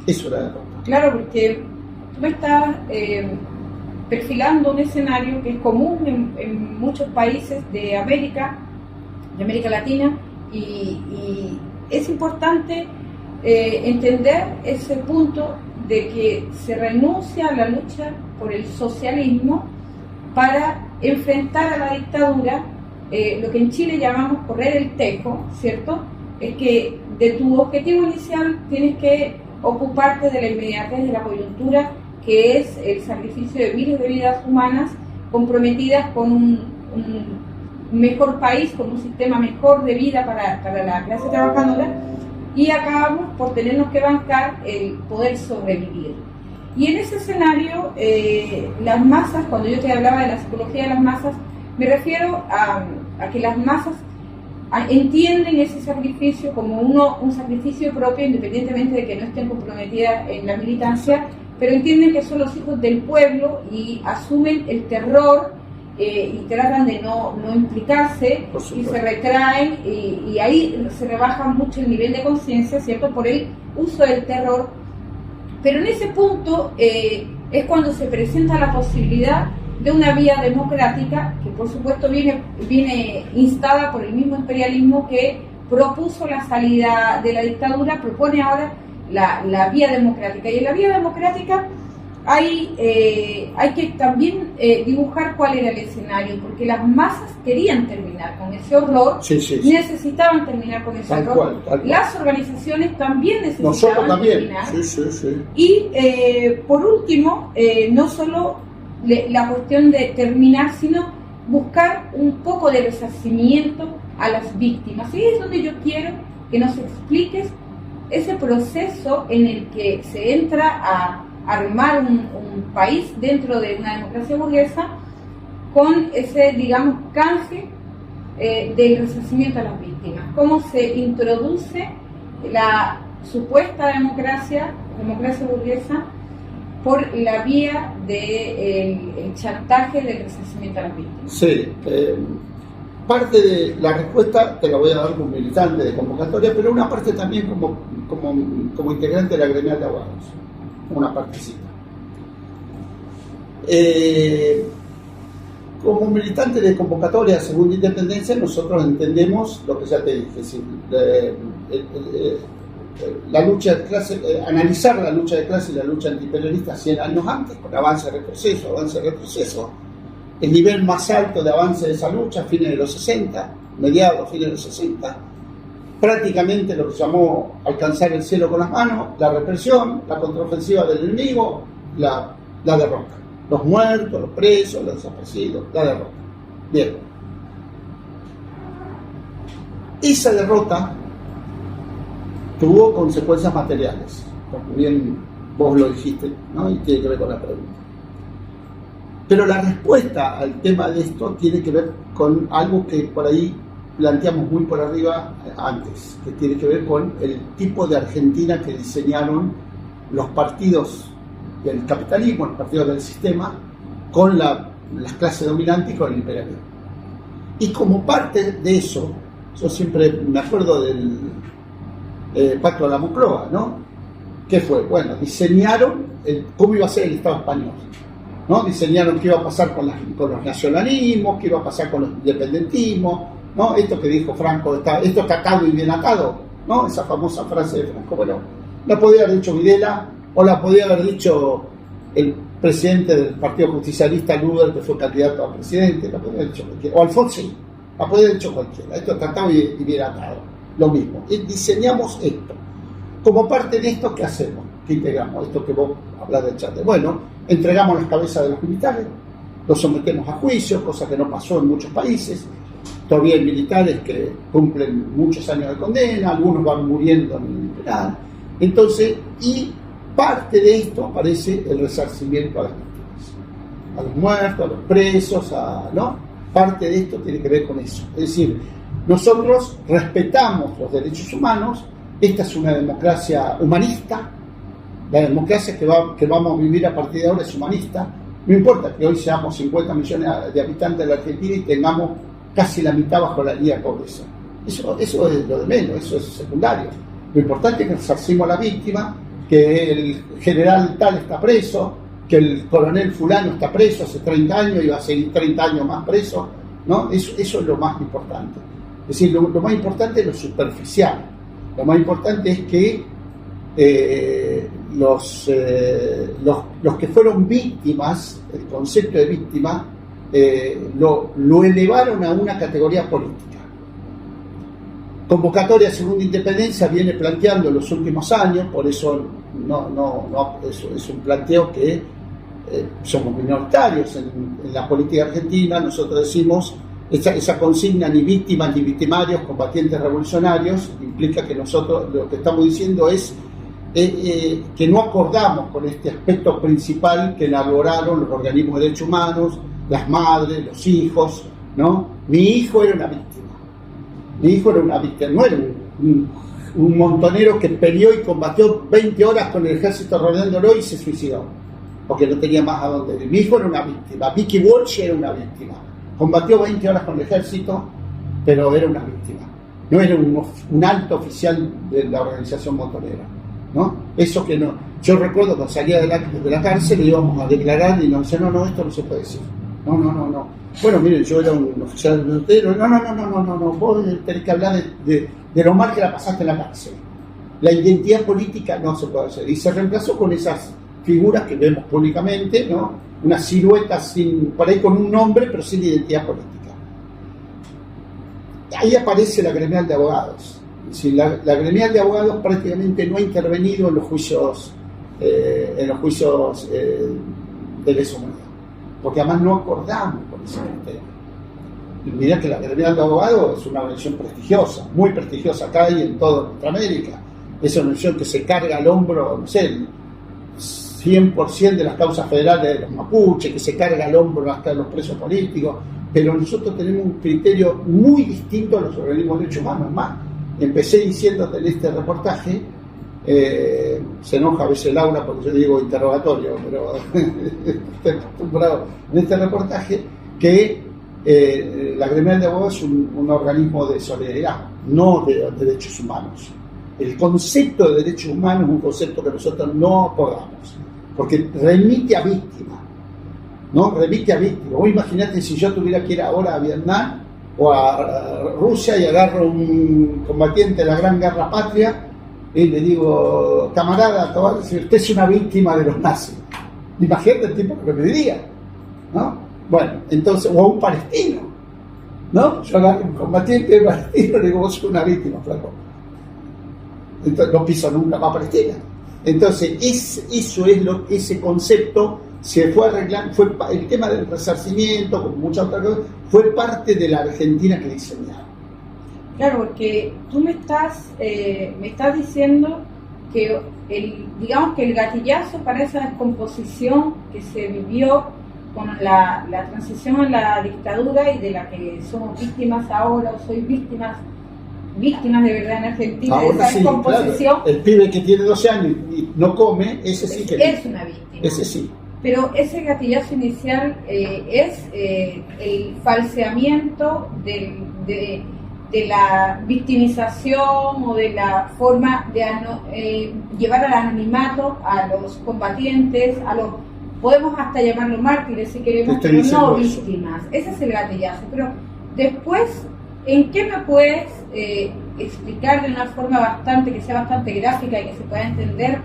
Eso es la derrota. Claro, porque tú me estás perfilando un escenario que es común en muchos países de América Latina, y es importante entender ese punto de que se renuncia a la lucha por el socialismo para enfrentar a la dictadura, lo que en Chile llamamos correr el tejo, ¿cierto? Es que de tu objetivo inicial tienes que ocuparte de la inmediatez de la coyuntura, que es el sacrificio de miles de vidas humanas comprometidas con un mejor país, con un sistema mejor de vida para la clase trabajadora, y acabamos por tenernos que bancar el poder sobrevivir. Y en ese escenario, las masas, cuando yo te hablaba de la psicología de las masas, me refiero a que las masas entienden ese sacrificio como un sacrificio propio, independientemente de que no estén comprometidas en la militancia, pero entienden que son los hijos del pueblo y asumen el terror y tratan de no implicarse y se retraen, y ahí se rebaja mucho el nivel de conciencia, ¿cierto?, por el uso del terror. Pero en ese punto es cuando se presenta la posibilidad de una vía democrática que por supuesto viene instada por el mismo imperialismo que propuso la salida de la dictadura, propone ahora la vía democrática. Y en la vía democrática hay que también dibujar cuál era el escenario, porque las masas querían terminar con ese horror, necesitaban terminar con ese horror. Tal cual. Las organizaciones también necesitaban terminar. Y por último, no solo la cuestión de terminar, sino buscar un poco de resarcimiento a las víctimas. Y es donde yo quiero que nos expliques ese proceso en el que se entra a armar un país dentro de una democracia burguesa con ese, digamos, canje del resarcimiento a las víctimas. Cómo se introduce la supuesta democracia burguesa por la vía del chantaje del resarcimiento a las víctimas. Sí, parte de la respuesta te la voy a dar como militante de convocatoria, pero una parte también como integrante de la gremial de abogados. Una partecita. Como militante de convocatoria según Independencia, nosotros entendemos lo que ya te dije, es decir, la lucha de clase, analizar la lucha de clase y la lucha antiimperialista 100 años antes, con avance-retroceso, el nivel más alto de avance de esa lucha, fines de los 60, mediados, fines de los 60, prácticamente lo que se llamó alcanzar el cielo con las manos, la represión, la contraofensiva del enemigo, la derrota. Los muertos, los presos, los desaparecidos, la derrota. Bien. Esa derrota tuvo consecuencias materiales, como bien vos lo dijiste, ¿no? Y tiene que ver con la pregunta. Pero la respuesta al tema de esto tiene que ver con algo que por ahí planteamos muy por arriba antes, que tiene que ver con el tipo de Argentina que diseñaron los partidos del capitalismo, los partidos del sistema, con las clases dominantes y con el imperialismo. Y como parte de eso, yo siempre me acuerdo del Pacto de la Moncloa, ¿no? ¿Qué fue? Bueno, diseñaron cómo iba a ser el Estado español, ¿no? Diseñaron qué iba a pasar con los nacionalismos, qué iba a pasar con los independentismos, ¿no? Esto que dijo Franco, esto está atado y bien atado, ¿no? Esa famosa frase de Franco. Bueno, la podía haber dicho Videla, o la podía haber dicho el presidente del Partido Justicialista, Luder, que fue candidato a presidente, la podía haber dicho cualquiera, o Alfonsín, la podía haber dicho cualquiera. Esto está atado y bien atado, lo mismo. Y diseñamos esto. Como parte de esto, ¿qué hacemos? ¿Qué integramos? Esto que vos hablas del chat. Bueno, entregamos las cabezas de los militares, los sometemos a juicio, cosa que no pasó en muchos países. Todavía hay militares que cumplen muchos años de condena, algunos van muriendo en el penal. Entonces, y parte de esto aparece el resarcimiento a las víctimas, a los muertos, a los presos, ¿no? Parte de esto tiene que ver con eso. Es decir, nosotros respetamos los derechos humanos, esta es una democracia humanista, la democracia que vamos a vivir a partir de ahora es humanista, no importa que hoy seamos 50 millones de habitantes de la Argentina y tengamos casi la mitad bajo la línea de pobreza. Eso es lo de menos, eso es secundario. Lo importante es que resarcimos a la víctima, que el general tal está preso, que el coronel fulano está preso hace 30 años y va a seguir 30 años más preso, ¿no? Eso es lo más importante. Es decir, lo más importante es lo superficial. Lo más importante es que los que fueron víctimas, el concepto de víctima, lo elevaron a una categoría política. Convocatoria Segunda Independencia viene planteando en los últimos años, por eso es un planteo que somos minoritarios en la política argentina. Nosotros decimos esa consigna ni víctimas ni victimarios, combatientes revolucionarios, implica que nosotros lo que estamos diciendo es que no acordamos con este aspecto principal que elaboraron los organismos de derechos humanos, las madres, los hijos, ¿no? Mi hijo era una víctima, no era un montonero que peleó y combatió 20 horas con el ejército rodeándolo y se suicidó, porque no tenía más a dónde ir. Mi hijo era una víctima, Vicky Walsh era una víctima, combatió 20 horas con el ejército, pero era una víctima, no era un alto oficial de la organización montonera, ¿no? Eso que no. Yo recuerdo cuando salía de la cárcel íbamos a declarar y no, esto no se puede decir. No. Bueno, miren, yo era un oficial del minutero. No. Vos tenés que hablar de lo mal que la pasaste en la cárcel. La identidad política no se puede hacer. Y se reemplazó con esas figuras que vemos públicamente, ¿no? Una silueta por ahí con un nombre, pero sin identidad política. Ahí aparece la gremial de abogados. Es decir, la gremial de abogados prácticamente no ha intervenido en los juicios de lesa humanidad, porque además no acordamos con ese criterio. Mirá que la gremial de abogados es una organización prestigiosa, muy prestigiosa acá y en toda Norteamérica. Es una organización que se carga al hombro, no sé, el 100% de las causas federales de los mapuches, que se carga al hombro hasta los presos políticos, pero nosotros tenemos un criterio muy distinto a los organismos de derechos humanos. Más, empecé diciéndote en este reportaje, se enoja a veces Laura porque yo digo interrogatorio, pero estoy acostumbrado en este reportaje, que la gremial de abogados es un organismo de solidaridad, no de derechos humanos. El concepto de derechos humanos es un concepto que nosotros no acordamos, porque remite a víctimas, ¿no? Remite a víctimas. Vos imaginate si yo tuviera que ir ahora a Vietnam o a Rusia y agarro un combatiente de la Gran Guerra Patria y le digo, camarada, si usted es una víctima de los nazis. Imagínate el tipo que me diría, ¿no? Bueno, entonces, o a un palestino, ¿no? Yo agarro un combatiente palestino y le digo, vos sos una víctima, flaco. Entonces, no piso nunca más Palestina. Entonces, ese concepto se fue arreglando, fue el tema del resarcimiento, como muchas otras cosas, fue parte de la Argentina que diseñaron. Claro, porque tú me estás diciendo que digamos que el gatillazo para esa descomposición que se vivió con la transición a la dictadura y de la que somos víctimas ahora, o soy víctimas de verdad en Argentina, ahora de esa descomposición. Claro. El pibe que tiene 12 años y no come, ese sí que es una víctima. Ese sí. Pero ese gatillazo inicial es el falseamiento de la victimización o de la forma de llevar al anonimato a los combatientes, podemos hasta llamarlo mártires si queremos, pero no víctimas. Ese es el gatillazo. Pero después, ¿en qué me puedes explicar de una forma que sea bastante gráfica y que se pueda entender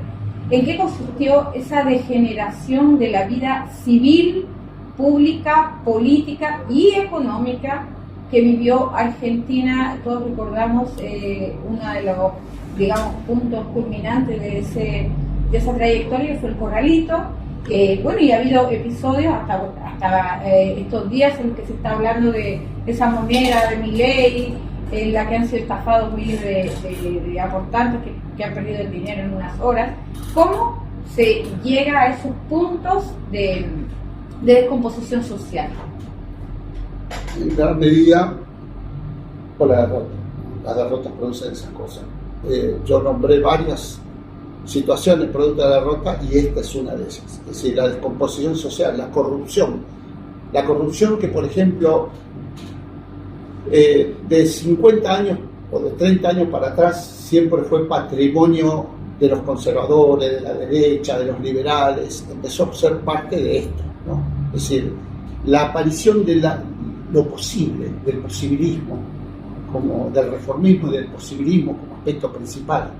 en qué consistió esa degeneración de la vida civil, pública, política y económica que vivió Argentina? Todos recordamos uno de los, digamos, puntos culminantes de esa trayectoria, que fue el Corralito. Bueno, y ha habido episodios hasta estos días en que se está hablando de esa moneda de Milei, en la que han sido estafados miles de aportantes que han perdido el dinero en unas horas. ¿Cómo se llega a esos puntos de descomposición social? En gran medida por la derrota. Las derrotas producen esas cosas. Yo nombré varias situaciones producto de la derrota y esta es una de ellas. Es decir, la descomposición social, la corrupción. La corrupción que, por ejemplo, de 50 años o de 30 años para atrás siempre fue patrimonio de los conservadores, de la derecha, de los liberales. Empezó a ser parte de esto, ¿no? Es decir, la aparición de lo posible, del posibilismo, como del reformismo y del posibilismo como aspecto principal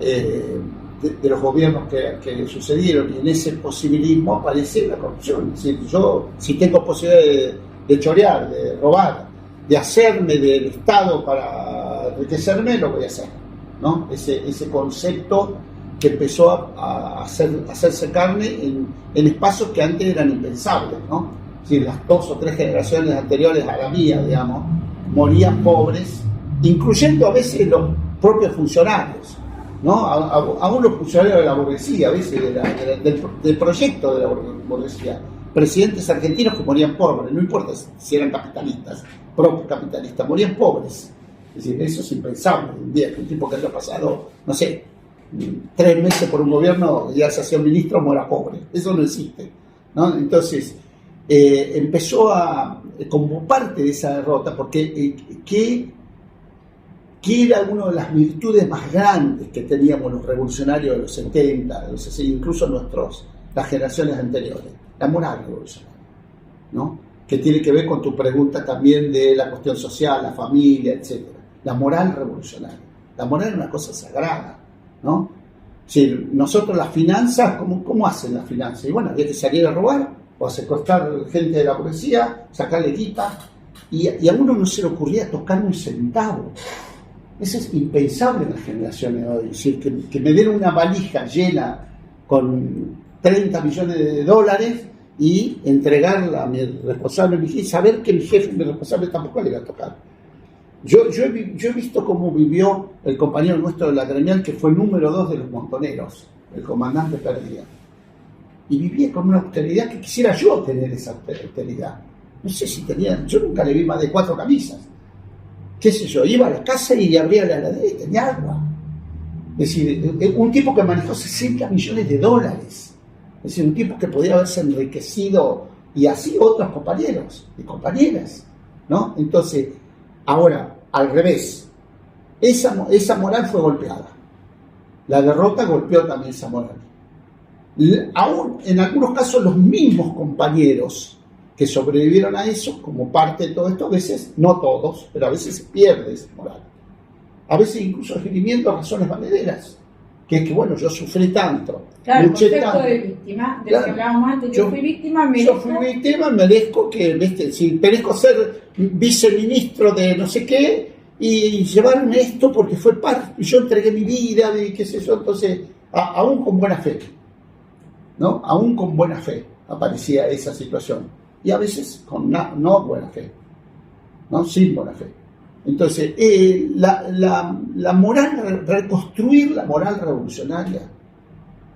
de los gobiernos que sucedieron, y en ese posibilismo aparece la corrupción. Es decir, yo, si tengo posibilidad de chorear, de robar, de hacerme del Estado para enriquecerme, lo voy a hacer, ¿no? Ese concepto que empezó a hacerse carne en espacios que antes eran impensables, ¿no? Es decir, las 2 o 3 generaciones anteriores a la mía, digamos, morían pobres, incluyendo a veces los propios funcionarios, ¿no? Aún los funcionarios de la burguesía, a veces del proyecto de la burguesía, presidentes argentinos que morían pobres, no importa si eran capitalistas, propios capitalistas, morían pobres. Es decir, eso es impensable un día, que un tipo que haya pasado, no sé, 3 meses por un gobierno y ya se hacía un ministro, muera pobre. Eso no existe, ¿no? Entonces, empezó como parte de esa derrota, porque ¿qué era una de las virtudes más grandes que teníamos los revolucionarios de los 70, de los 60, incluso las generaciones anteriores? La moral revolucionaria. ¿no? Que tiene que ver con tu pregunta también de la cuestión social, la familia, etc. La moral revolucionaria. La moral es una cosa sagrada, ¿no? Si nosotros las finanzas, ¿cómo hacen las finanzas? Y bueno, había que salir a robar o a secuestrar gente de la policía, sacarle quita, y a uno no se le ocurría tocar un centavo. Eso es impensable en las generaciones de hoy. Es decir, que me den una valija llena con 30 millones de dólares y entregarla a mi responsable y saber que mi jefe, mi responsable, tampoco le iba a tocar. Yo he visto cómo vivió el compañero nuestro de la gremial, que fue número 2 de los montoneros, el comandante Perdía. Y vivía con una austeridad que quisiera yo tener esa austeridad. No sé si tenía, yo nunca le vi más de 4 camisas. Qué sé yo, iba a la casa y abría la heladera y tenía agua. Es decir, un tipo que manejó 60 millones de dólares. Es decir, un tipo que podía haberse enriquecido, y así otros compañeros y compañeras, ¿no? Entonces, ahora, al revés, esa moral fue golpeada. La derrota golpeó también esa moral. Aún en algunos casos los mismos compañeros que sobrevivieron a eso, como parte de todo esto, a veces, no todos, pero a veces se pierde esa moral. A veces incluso esgrimiendo razones valederas, que es que, bueno, yo sufrí tanto, claro, luché el concepto tanto. de víctima, de Claro. lo que hablábamos antes, yo fui víctima, merezco que, ¿viste? Si merezco ser viceministro de no sé qué y llevarme esto porque fue parte, yo entregué mi vida, y qué sé yo, entonces, aún con buena fe, ¿no? Aún con buena fe aparecía esa situación. Y a veces con no buena fe, ¿no? Sin buena fe. Entonces, la moral, reconstruir la moral revolucionaria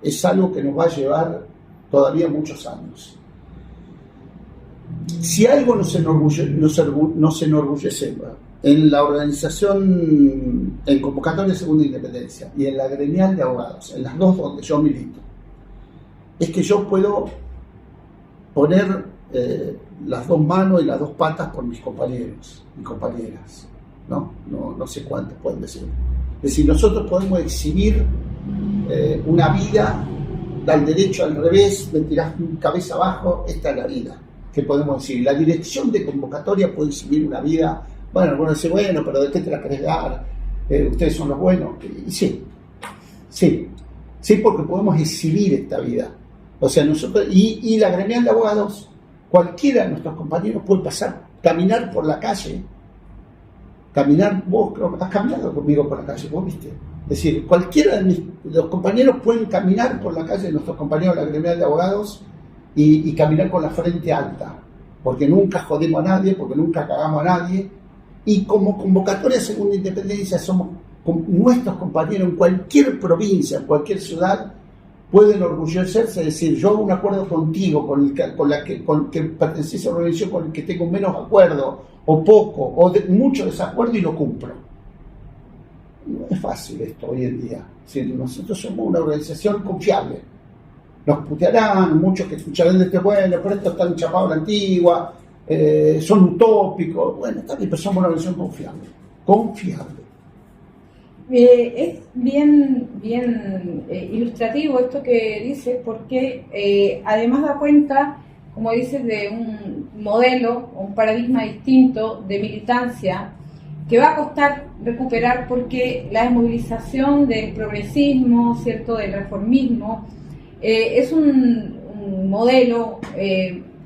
es algo que nos va a llevar todavía muchos años. Si algo nos enorgullece en la organización, en Convocatoria de Segunda Independencia y en la gremial de abogados, en las dos donde yo milito, es que yo puedo poner las dos manos y las dos patas por mis compañeros y compañeras, ¿no? No sé cuántos pueden decir. Es decir, nosotros podemos exhibir una vida, al derecho, al revés, me tirás cabeza abajo, esta es la vida. ¿Qué podemos decir? La dirección de Convocatoria puede exhibir una vida, bueno, algunos dicen, bueno, pero ¿de qué te la querés dar? Ustedes son los buenos. Y sí, porque podemos exhibir esta vida. O sea, nosotros, y la gremial de abogados, cualquiera de nuestros compañeros puede pasar, caminar por la calle, vos has caminado conmigo por la calle, vos viste. Es decir, cualquiera de los compañeros pueden caminar por la calle de nuestros compañeros de la gremial de abogados y caminar con la frente alta, porque nunca jodimos a nadie, porque nunca cagamos a nadie, y como Convocatoria de Segunda Independencia somos nuestros compañeros en cualquier provincia, en cualquier ciudad, pueden orgullecerse de decir, yo hago un acuerdo contigo, con que pertenece a una organización con el que tengo menos acuerdo, o poco, o mucho desacuerdo, y lo cumplo. No es fácil esto hoy en día. Si nosotros somos una organización confiable. Nos putearán muchos que escucharán de este, bueno, pero esto está enchapado a la antigua, son utópicos. Bueno, está bien, pero somos una organización confiable. Es bien ilustrativo esto que dices, porque además da cuenta, como dices, de un modelo, un paradigma distinto de militancia que va a costar recuperar, porque la desmovilización del progresismo, ¿cierto?, del reformismo, es un modelo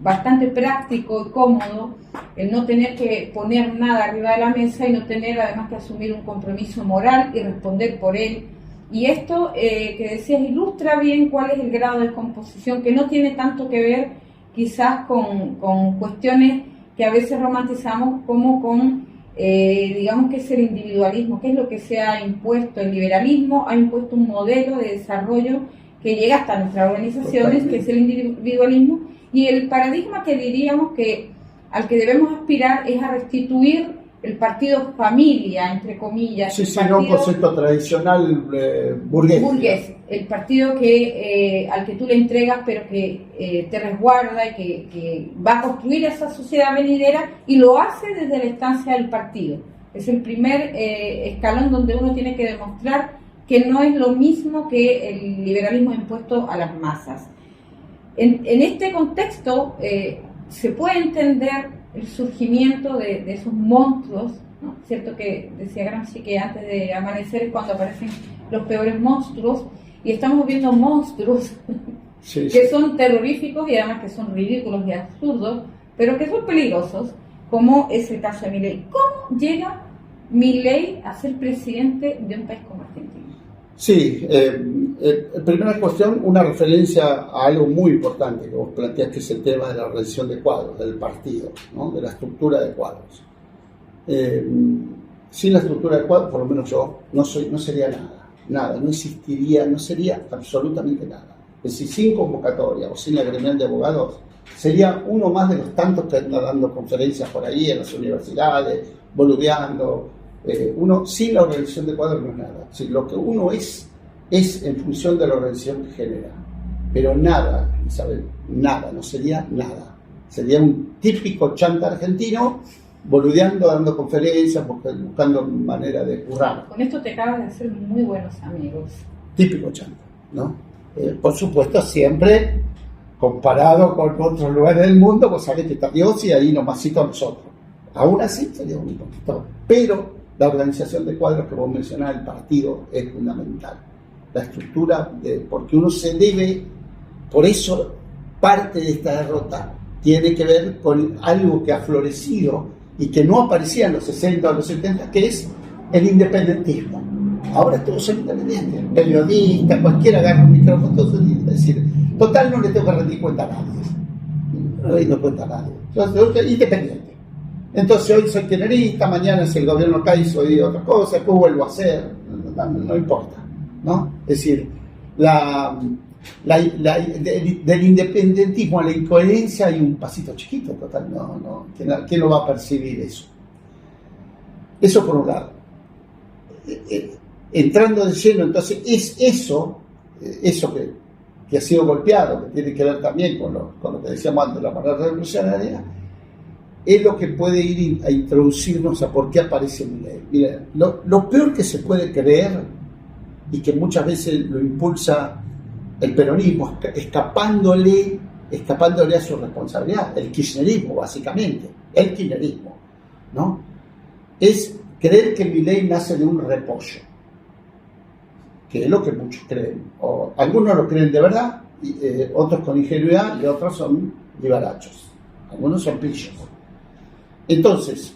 bastante práctico y cómodo, el no tener que poner nada arriba de la mesa y no tener además que asumir un compromiso moral y responder por él. Y esto que decías ilustra bien cuál es el grado de descomposición, que no tiene tanto que ver quizás con cuestiones que a veces romantizamos, como con, digamos, que es el individualismo, que es lo que se ha impuesto. El liberalismo ha impuesto un modelo de desarrollo que llega hasta nuestras organizaciones, que es el individualismo, y el paradigma que diríamos que al que debemos aspirar es a restituir el partido familia, entre comillas. Sí, no un concepto tradicional burgués. El partido que al que tú le entregas, pero que te resguarda y que va a construir esa sociedad venidera, y lo hace desde la instancia del partido. Es el primer escalón donde uno tiene que demostrar que no es lo mismo que el liberalismo impuesto a las masas. En este contexto, se puede entender el surgimiento de esos monstruos, ¿no? Cierto que decía Gramsci que antes de amanecer es cuando aparecen los peores monstruos, y estamos viendo monstruos Sí, que sí. son terroríficos y además que son ridículos y absurdos, pero que son peligrosos, como es el caso de Milei. ¿Cómo llega Milei a ser presidente de un país como Argentina? Sí, primera cuestión, una referencia a algo muy importante que vos planteás, que es el tema de la organización de cuadros, del partido, ¿no? De la estructura de cuadros. Sin la estructura de cuadros, por lo menos yo, no sería nada, no existiría, no sería absolutamente nada. Es decir, sin convocatoria o sin la gremial de abogados, sería uno más de los tantos que anda dando conferencias por ahí en las universidades, boludeando. Uno sin la organización de cuadros no es nada. Si lo que uno es en función de la organización que genera. Pero nada, Isabel, nada, no sería nada. Sería un típico chanta argentino, boludeando, dando conferencias, buscando manera de currar. Con esto te acabas de hacer muy buenos amigos. Típico chanta, ¿no? Por supuesto, siempre comparado con otros lugares del mundo, pues sabés que está Dios y ahí nomásito a nosotros. Aún así sería un poquito. Pero la organización de cuadros que vos mencionás, el partido, es fundamental. La estructura, porque uno se debe, por eso parte de esta derrota tiene que ver con algo que ha florecido y que no aparecía en los 60 o los 70, que es el independentismo. Ahora todos son independientes, periodistas, cualquiera agarra un micrófono, todos son, es decir, total no le tengo que rendir cuenta a nadie. No le doy cuenta a nadie. Yo soy independiente. Entonces hoy soy kirchnerista, mañana si el gobierno cae soy otra cosa, después vuelvo a ser, no importa, ¿no? Es decir, del independentismo a la incoherencia hay un pasito chiquito, total, ¿quién lo va a percibir eso? Eso por un lado. Entrando de lleno, entonces es eso que ha sido golpeado, que tiene que ver también con lo que decíamos antes, la manera revolucionaria, es lo que puede ir a introducirnos a por qué aparece Milei. Miren, lo peor que se puede creer y que muchas veces lo impulsa el peronismo, escapándole a su responsabilidad, el kirchnerismo básicamente, ¿no? Es creer que Milei nace de un repollo, que es lo que muchos creen, o algunos lo creen de verdad, otros con ingenuidad y otros son vivarachos, algunos son pillos. Entonces,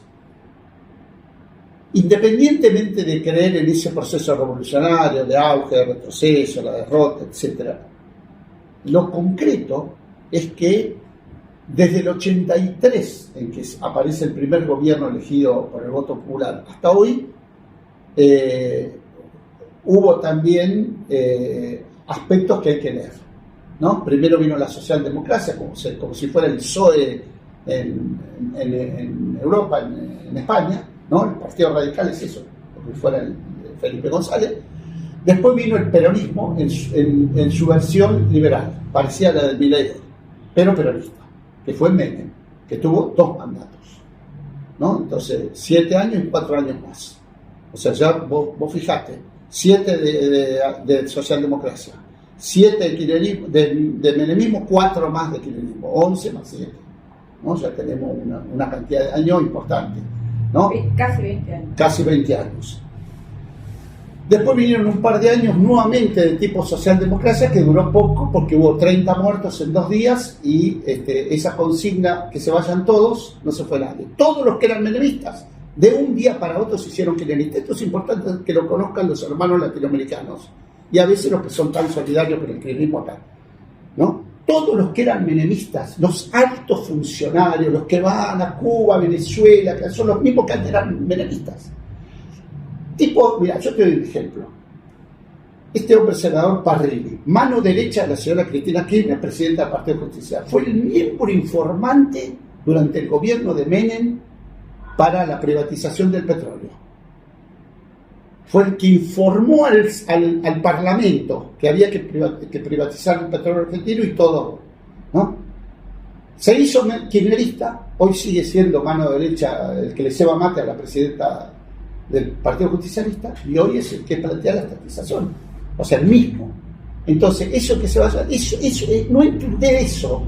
independientemente de creer en ese proceso revolucionario, de auge, de retroceso, la derrota, etc., lo concreto es que desde el 83, en que aparece el primer gobierno elegido por el voto popular, hasta hoy, hubo también aspectos que hay que leer, ¿no? Primero vino la socialdemocracia, como si fuera el PSOE en Europa, en España, ¿no? El Partido Radical es eso, como si fuera el Felipe González. Después vino el peronismo en su versión liberal, parecía la del Milei, pero peronista, que fue Menem, que tuvo 2 mandatos, ¿no? Entonces, 7 años y 4 años más. O sea, ya vos fijate, 7 de socialdemocracia, 7 de menemismo, 4 más de kirchnerismo, 11 más 7, ¿no? Ya tenemos una cantidad de años importante, ¿no? Casi 20 años. Casi 20 años. Después vinieron un par de años nuevamente de tipo socialdemocracia, que duró poco porque hubo 30 muertos en 2 días y esa consigna, que se vayan todos, no se fue nadie. Todos los que eran menemistas, de un día para otro se hicieron kirchneristas. Esto es importante que lo conozcan los hermanos latinoamericanos y a veces los que son tan solidarios con el kirchnerismo acá, ¿no? Todos los que eran menemistas, los altos funcionarios, los que van a Cuba, Venezuela, que son los mismos que antes eran menemistas. Tipo, mira, yo te doy un ejemplo. Este hombre, senador Parrilli, mano derecha de la señora Cristina Kirchner, presidenta del Partido de Justicia, fue el miembro informante durante el gobierno de Menem para la privatización del petróleo. Fue el que informó al Parlamento que había que privatizar el petróleo argentino y todo, ¿no? Se hizo kirchnerista, hoy sigue siendo mano derecha el que le ceba mate a la presidenta del Partido Justicialista, y hoy es el que plantea la estatización, o sea, el mismo. Entonces, eso que se vaya, eso no entender eso,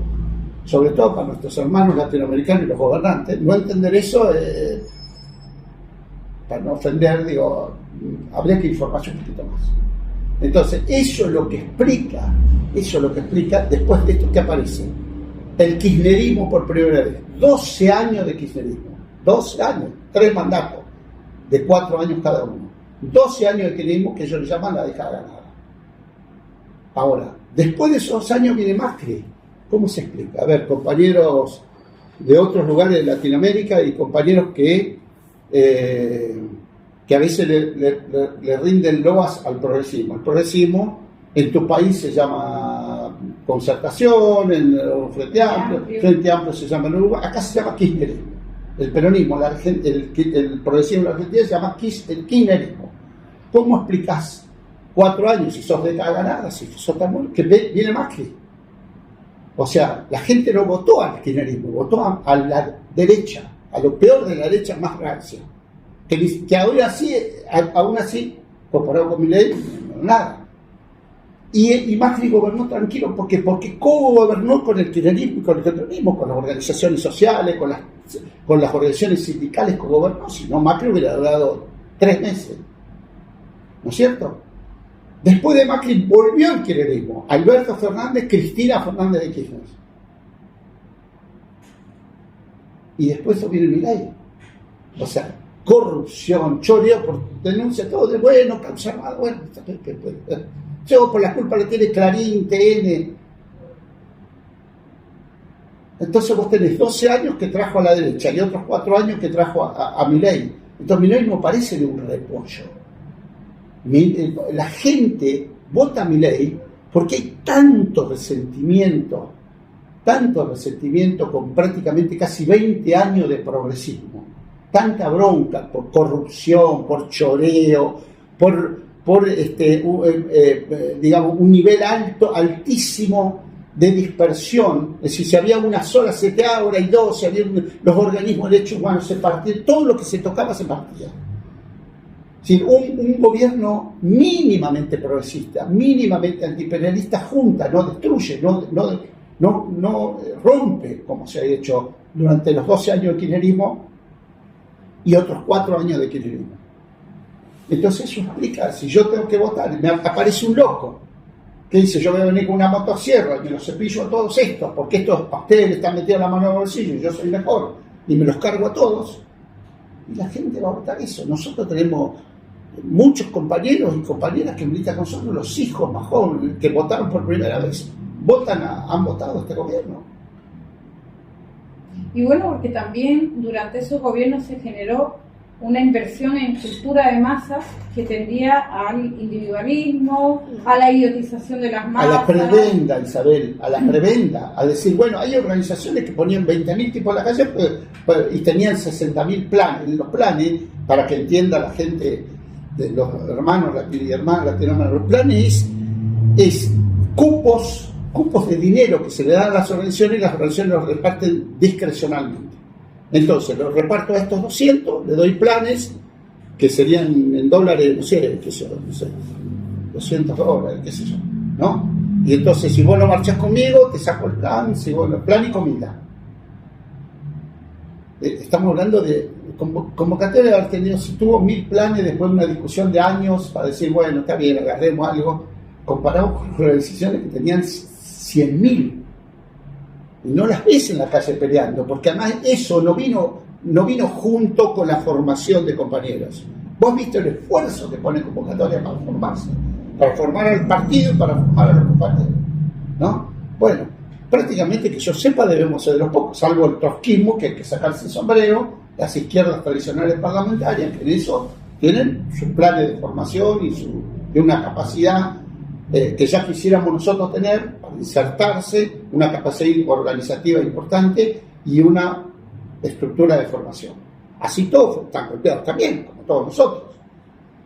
sobre todo para nuestros hermanos latinoamericanos y los gobernantes. No entender eso, para no ofender, digo, habría que informarse un poquito más. Entonces, eso es lo que explica, después de esto que aparece, el kirchnerismo por primera vez. 12 años de kirchnerismo, 12 años, 3 mandatos, de 4 años cada uno. 12 años de kirchnerismo que ellos le llaman la década ganada. Ahora, después de esos años viene Macri. ¿Cómo se explica? A ver, compañeros de otros lugares de Latinoamérica y compañeros que a veces le rinden loas al progresismo. El progresismo en tu país se llama Concertación, en Frente Amplio se llama en Uruguay, acá se llama kirchnerismo. El peronismo, el progresismo en la Argentina se llama el kirchnerismo. ¿Cómo explicás 4 años si sos década ganada, si sos tan bueno, que viene Macri? O sea, la gente no votó al kirchnerismo, votó a la derecha, a lo peor de la derecha más rancia. Que aún así, comparado con Milei, nada. Y Macri gobernó tranquilo porque co-gobernó con el kirchnerismo y con el peronismo, con las organizaciones sociales, con las organizaciones sindicales co-gobernó. Si no, Macri hubiera durado 3 meses. ¿No es cierto? Después de Macri volvió el kirchnerismo. Alberto Fernández, Cristina Fernández de Kirchner. Y después viene Milei. O sea, corrupción, choreo por denuncia, todo de bueno, causa armada, bueno, yo por la culpa le tiene Clarín, TN. Entonces vos tenés 12 años que trajo a la derecha y otros 4 años que trajo a Milei. Entonces Milei no parece de un repollo. La gente vota a Milei porque hay tanto resentimiento con prácticamente casi 20 años de progresismo, tanta bronca por corrupción, por choreo, por digamos, un nivel altísimo de dispersión. Es decir, si había una sola CTA, ahora hay 2, si había los organismos de derechos humanos se partían, todo lo que se tocaba se partía. Es decir, un gobierno mínimamente progresista, mínimamente antiimperialista junta, no destruye, no rompe, como se ha hecho durante los 12 años de kirchnerismo y otros 4 años de kirchnerismo. Entonces eso explica, si yo tengo que votar, me aparece un loco que dice, yo voy a venir con una motosierra y me los cepillo a todos estos, porque estos a ustedes le están metiendo la mano en el bolsillo y yo soy mejor, y me los cargo a todos, y la gente va a votar eso. Nosotros tenemos muchos compañeros y compañeras que militan con nosotros, los hijos más jóvenes, que votaron por primera vez, han votado a este gobierno. Y bueno, porque también durante esos gobiernos se generó una inversión en cultura de masas que tendía al individualismo, a la idiotización de las masas. A la prebenda, Isabel, a la prebenda, a decir, bueno, hay organizaciones que ponían 20.000 tipos en la calle y tenían 60.000 planes. Los planes, para que entienda la gente, de los hermanos y hermanas latinoamericanos, los planes es cupos de dinero que se le dan a las organizaciones y las organizaciones los reparten discrecionalmente. Entonces, los reparto a estos 200, le doy planes que serían en dólares, no sé, $200, qué sé yo, ¿no? Y entonces, si vos no marchás conmigo, te saco el plan, plan y comida. Estamos hablando de convocatoria de haber tenido, si tuvo 1.000 planes después de una discusión de años para decir, bueno, está bien, agarremos algo, comparado con organizaciones que tenían 100.000. Y no las ves en la calle peleando, porque además eso no vino junto con la formación de compañeros. Vos viste el esfuerzo que pone convocatoria para formarse, para formar al partido y para formar a los compañeros, ¿no? Bueno, prácticamente que yo sepa debemos ser de los pocos, salvo el trotskismo, que hay que sacarse el sombrero, las izquierdas tradicionales parlamentarias, que en eso tienen sus planes de formación y una capacidad que ya quisiéramos nosotros tener para insertarse, una capacidad organizativa importante y una estructura de formación. Así todos están golpeados también, como todos nosotros.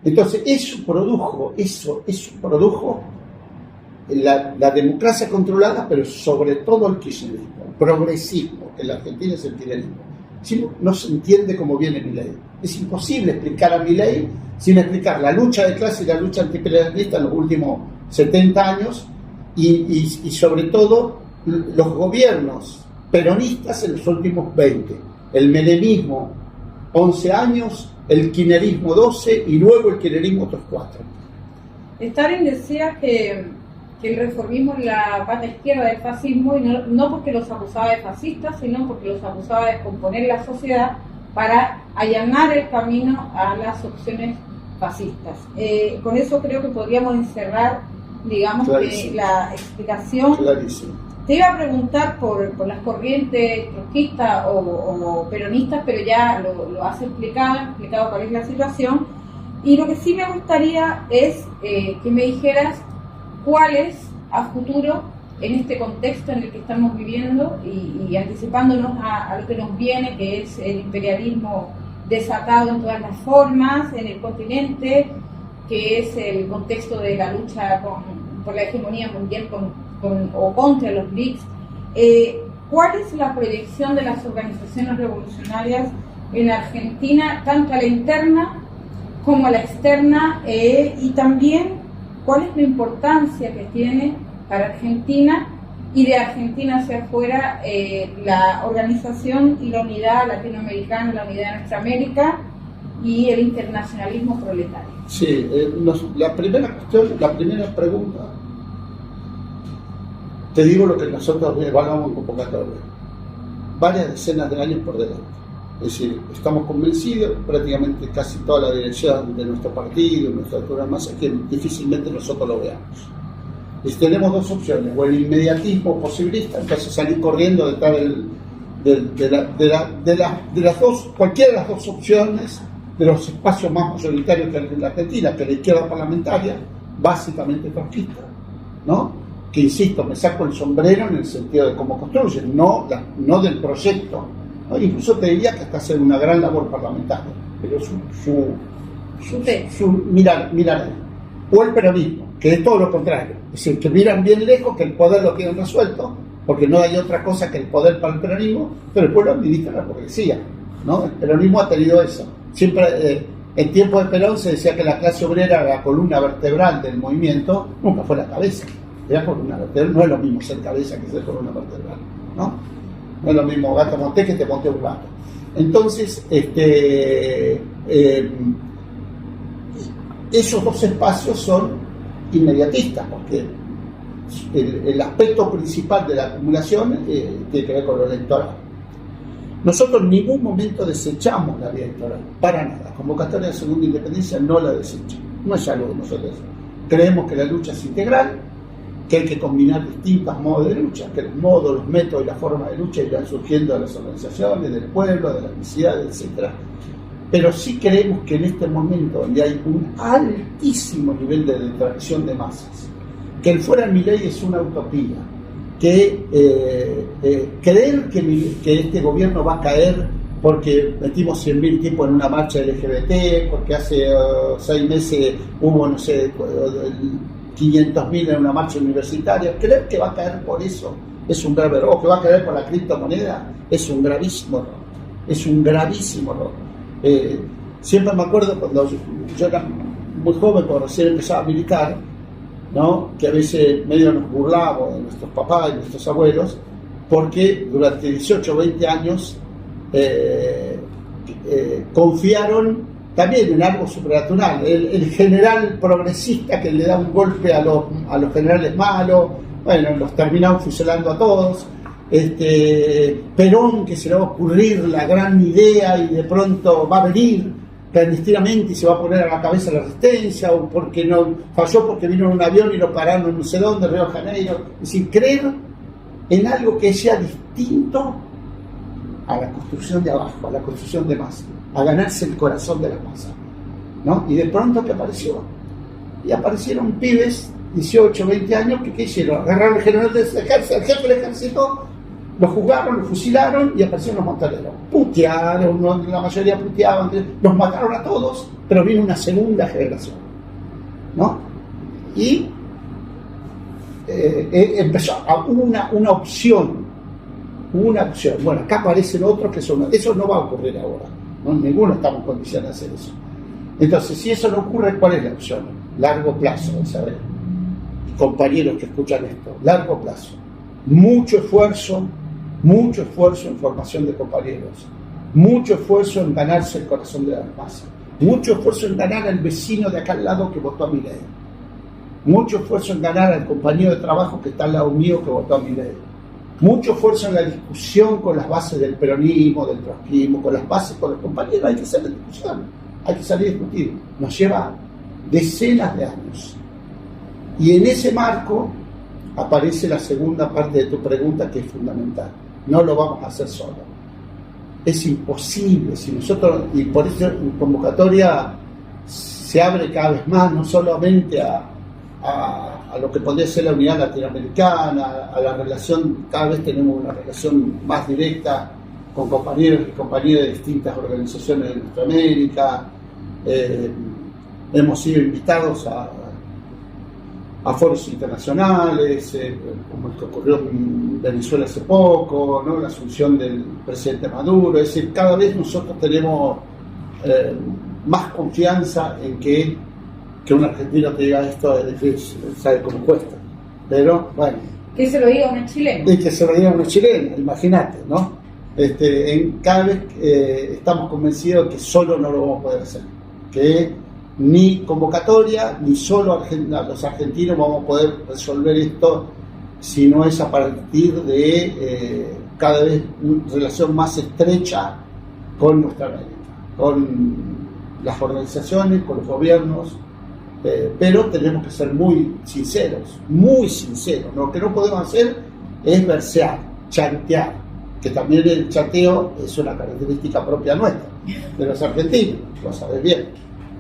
Entonces eso produjo la democracia controlada, pero sobre todo el kirchnerismo, el progresismo, que en la Argentina es el kirchnerismo. Si no se entiende cómo viene Milei. Es imposible explicar a Milei sin explicar la lucha de clase y la lucha antiimperialista en los últimos 70 años y sobre todo los gobiernos peronistas en los últimos 20. El menemismo, 11 años, el kirchnerismo 12 y luego el kirchnerismo otros 4. Stalin decía que el reformismo es la pata izquierda del fascismo, y no porque los acusaba de fascistas, sino porque los acusaba de componer la sociedad para allanar el camino a las opciones fascistas. Con eso creo que podríamos encerrar, digamos, que la explicación. Clarísimo. Te iba a preguntar por las corrientes trotskistas o peronistas, pero ya lo has explicado cuál es la situación. Y lo que sí me gustaría es que me dijeras cuál es a futuro, en este contexto en el que estamos viviendo y anticipándonos a lo que nos viene, que es el imperialismo desatado en todas las formas en el continente, que es el contexto de la lucha por la hegemonía mundial o contra los BRICS. ¿Cuál es la proyección de las organizaciones revolucionarias en Argentina, tanto a la interna como a la externa, y también cuál es la importancia que tiene para Argentina y de Argentina hacia afuera la organización y la unidad latinoamericana, la unidad de nuestra América y el internacionalismo proletario? Sí, la primera pregunta, te digo lo que nosotros evaluamos en convocatoria, varias decenas de años por delante. Es decir, estamos convencidos, prácticamente casi toda la dirección de nuestro partido, nuestra programa, es que difícilmente nosotros lo veamos. Y tenemos dos opciones: o el inmediatismo posibilista, entonces salir corriendo detrás de las dos, cualquiera de las dos opciones, de los espacios más mayoritarios que hay en la Argentina, que la izquierda parlamentaria, básicamente trotskista, ¿no? Que, insisto, me saco el sombrero en el sentido de cómo construyen, no del proyecto, ¿no? Incluso te diría que hasta hacer una gran labor parlamentaria, pero su mirar, o el peronismo, que es todo lo contrario, es decir, que miran bien lejos, que el poder lo tienen resuelto, porque no hay otra cosa que el poder para el peronismo, pero el pueblo administra la burguesía, ¿no? El peronismo ha tenido eso. Siempre, en tiempo de Perón se decía que la clase obrera era la columna vertebral del movimiento, nunca fue la cabeza. Era columna vertebral, no es lo mismo ser cabeza que ser columna vertebral, ¿no? No es lo mismo gato monté que te monté un gato. Entonces, esos dos espacios son inmediatistas, porque el aspecto principal de la acumulación tiene que ver con lo electoral. Nosotros en ningún momento desechamos la vía electoral, para nada. La convocatoria de segunda independencia no la desecha, no es algo de nosotros. Creemos que la lucha es integral, que hay que combinar distintos modos de lucha, que los modos, los métodos y la forma de lucha irán surgiendo de las organizaciones, del pueblo, de las necesidades, etc. Pero sí creemos que en este momento, donde hay un altísimo nivel de tracción de masas, que el fuera Milei es una utopía, que creer que este gobierno va a caer porque metimos 100.000 tipos en una marcha LGBT, porque hace 6 meses hubo, no sé, 500.000 en una marcha universitaria, creer que va a caer por eso es un grave error, o que va a caer por la criptomoneda es un gravísimo error, siempre me acuerdo cuando yo era muy joven, cuando recién empezaba a militar, ¿no? Que a veces medio nos burlábamos de nuestros papás y nuestros abuelos, porque durante 18 o 20 años confiaron también en algo supernatural. El general progresista que le da un golpe a los generales malos, bueno, los terminaron fusilando a todos. Perón, que se le va a ocurrir la gran idea y de pronto va a venir clandestinamente y se va a poner a la cabeza la resistencia, o porque no falló porque vino en un avión y lo pararon en no sé dónde, Río de Janeiro. Es decir, creer en algo que sea distinto a la construcción de abajo, a la construcción de masa, a ganarse el corazón de la masa, ¿no? Y de pronto, ¿qué apareció? Y aparecieron pibes, 18, 20 años, que ¿qué hicieron? Agarraron al general del ejército, al jefe del ejército, lo juzgaron, lo fusilaron y aparecieron los montoneros. Putearon, la mayoría puteaban, los mataron a todos, pero vino una segunda generación, ¿no? Y empezó a una opción. Bueno, acá aparecen otros que son. Eso no va a ocurrir ahora, ¿no? Ninguno estamos en condiciones de hacer eso. Entonces, si eso no ocurre, ¿cuál es la opción? Largo plazo, ¿sabes? Compañeros que escuchan esto, largo plazo. Mucho esfuerzo, mucho esfuerzo en formación de compañeros, mucho esfuerzo en ganarse el corazón de la masa, mucho esfuerzo en ganar al vecino de acá al lado que votó a Milei, mucho esfuerzo en ganar al compañero de trabajo que está al lado mío que votó a Milei, mucho esfuerzo en la discusión con las bases del peronismo, del trotskismo, con las bases, con los compañeros. Hay que hacer la discusión, hay que salir a discutir. Nos lleva decenas de años. Y en ese marco aparece la segunda parte de tu pregunta, que es fundamental. No lo vamos a hacer solo. Es imposible. Si nosotros, y por eso en convocatoria se abre cada vez más, no solamente a lo que podría ser la unidad latinoamericana, a la relación, cada vez tenemos una relación más directa con compañeros y compañeras de distintas organizaciones de nuestra América. Hemos sido invitados a foros internacionales, como el que ocurrió en Venezuela hace poco, ¿no? La asunción del presidente Maduro. Es decir, cada vez nosotros tenemos más confianza en que un argentino te diga esto es difícil, sabe cómo cuesta. Pero, bueno. Que se lo diga a una chilena. Y que se lo diga a una chilena, imagínate, ¿no? Cada vez estamos convencidos que solo no lo vamos a poder hacer. Que ni convocatoria, ni solo los argentinos vamos a poder resolver esto, si no es a partir de cada vez una relación más estrecha con nuestra América, con las organizaciones, con los gobiernos. Pero tenemos que ser muy sinceros. Lo que no podemos hacer es versear, chantear, que también el chanteo es una característica propia nuestra, de los argentinos, lo sabes bien.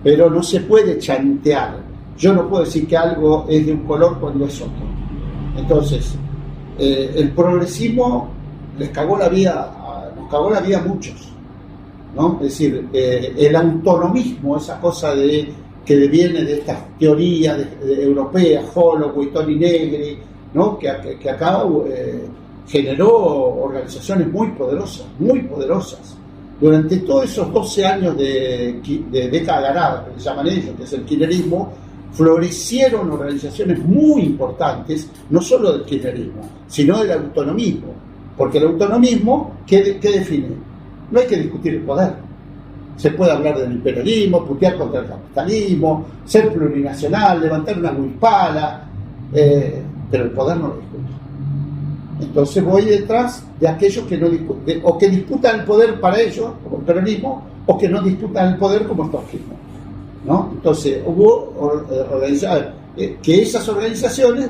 Pero no se puede chantear. Yo no puedo decir que algo es de un color cuando es otro. Entonces, el progresismo nos cagó la vida a muchos, ¿no? Es decir, el autonomismo, esa cosa que viene de estas teorías europeas, Holloway, Toni Negri, ¿no? que acá generó organizaciones muy poderosas. Durante todos esos 12 años de década ganada, que se llaman ellos, que es el kirchnerismo, florecieron organizaciones muy importantes, no solo del kirchnerismo, sino del autonomismo. Porque el autonomismo, ¿qué define? No hay que discutir el poder. Se puede hablar del imperialismo, putear contra el capitalismo, ser plurinacional, levantar una huipala, pero el poder no lo discute. Entonces voy detrás de aquellos que no discuten, o que disputan el poder para ellos, como el peronismo, o que no disputan el poder como el trotskismo, ¿no? Entonces hubo organizaciones, que esas organizaciones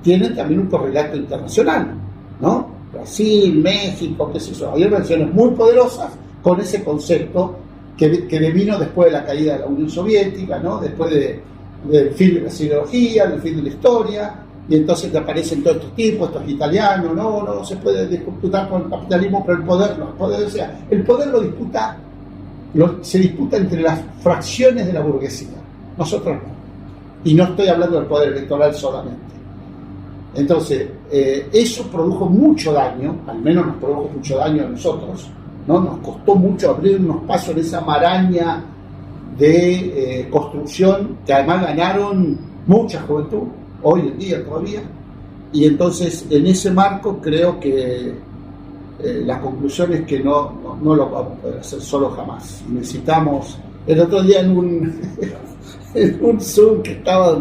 tienen también un correlato internacional, ¿no? Brasil, México, qué sé yo. Hay organizaciones muy poderosas con ese concepto que devino después de la caída de la Unión Soviética, ¿no? Después del fin de la ideología, del fin de la historia, y entonces te aparecen todos estos tipos, estos italianos, no se puede disputar con el capitalismo, pero el poder no. El poder se disputa entre las fracciones de la burguesía, nosotros no. Y no estoy hablando del poder electoral solamente. Entonces, eso produjo mucho daño, al menos nos produjo mucho daño a nosotros, ¿no? Nos costó mucho abrir unos pasos en esa maraña de construcción, que además ganaron mucha juventud, hoy en día todavía, y entonces en ese marco creo que la conclusión es que no lo vamos a poder hacer solo jamás. Necesitamos, el otro día en un Zoom que estaba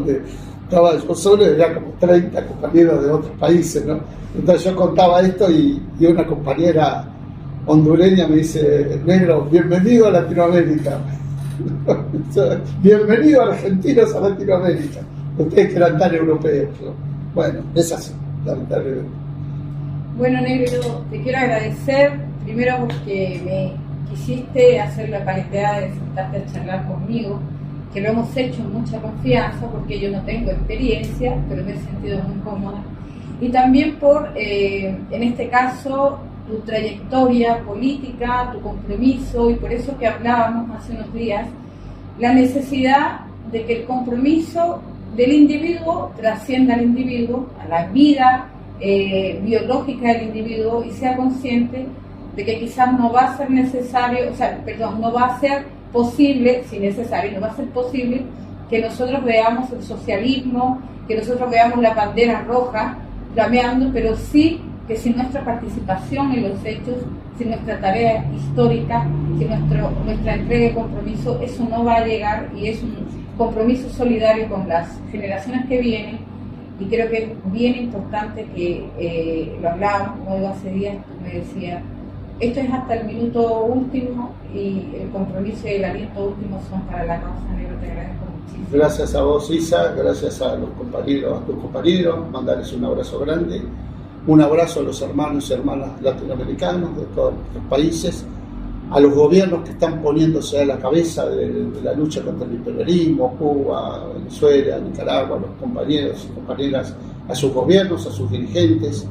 yo solo, era como 30 compañeros de otros países, ¿no? Entonces yo contaba esto y una compañera hondureña me dice: negro, bienvenido a Latinoamérica. Bienvenido argentinos a Latinoamérica. Ustedes que eran tan europeos, ¿no? Bueno, es así, lamentablemente. Bueno, negro, te quiero agradecer primero porque me quisiste hacer la calidad de sentarte a charlar conmigo, que lo hemos hecho en mucha confianza porque yo no tengo experiencia, pero me he sentido muy cómoda. Y también por, en este caso, tu trayectoria política, tu compromiso, y por eso que hablábamos hace unos días, la necesidad de que el compromiso del individuo trascienda al individuo, a la vida biológica del individuo, y sea consciente de que quizás no va a ser necesario, no va a ser posible, si necesario, no va a ser posible que nosotros veamos el socialismo, que nosotros veamos la bandera roja flameando, pero sí que sin nuestra participación en los hechos, sin nuestra tarea histórica, sin nuestra entrega y compromiso, eso no va a llegar, y es un compromiso solidario con las generaciones que vienen. Y creo que es bien importante que lo hablábamos, como digo, hace días, me decía, esto es hasta el minuto último, y el compromiso y el aliento último son para la causa negra. Te agradezco muchísimo. Gracias a vos, Isa, gracias a los compañeros, a tus compañeros, mandarles un abrazo grande, un abrazo a los hermanos y hermanas latinoamericanos de todos nuestros países, a los gobiernos que están poniéndose a la cabeza de la lucha contra el imperialismo, Cuba, Venezuela, Nicaragua, a los compañeros y compañeras, a sus gobiernos, a sus dirigentes,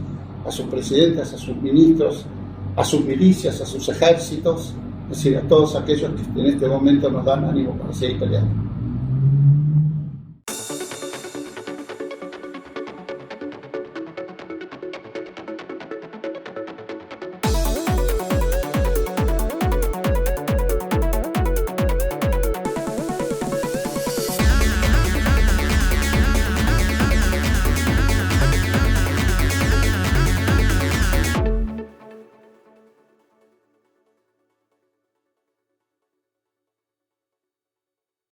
a sus presidentes, a sus ministros, a sus milicias, a sus ejércitos, es decir, a todos aquellos que en este momento nos dan ánimo para seguir peleando.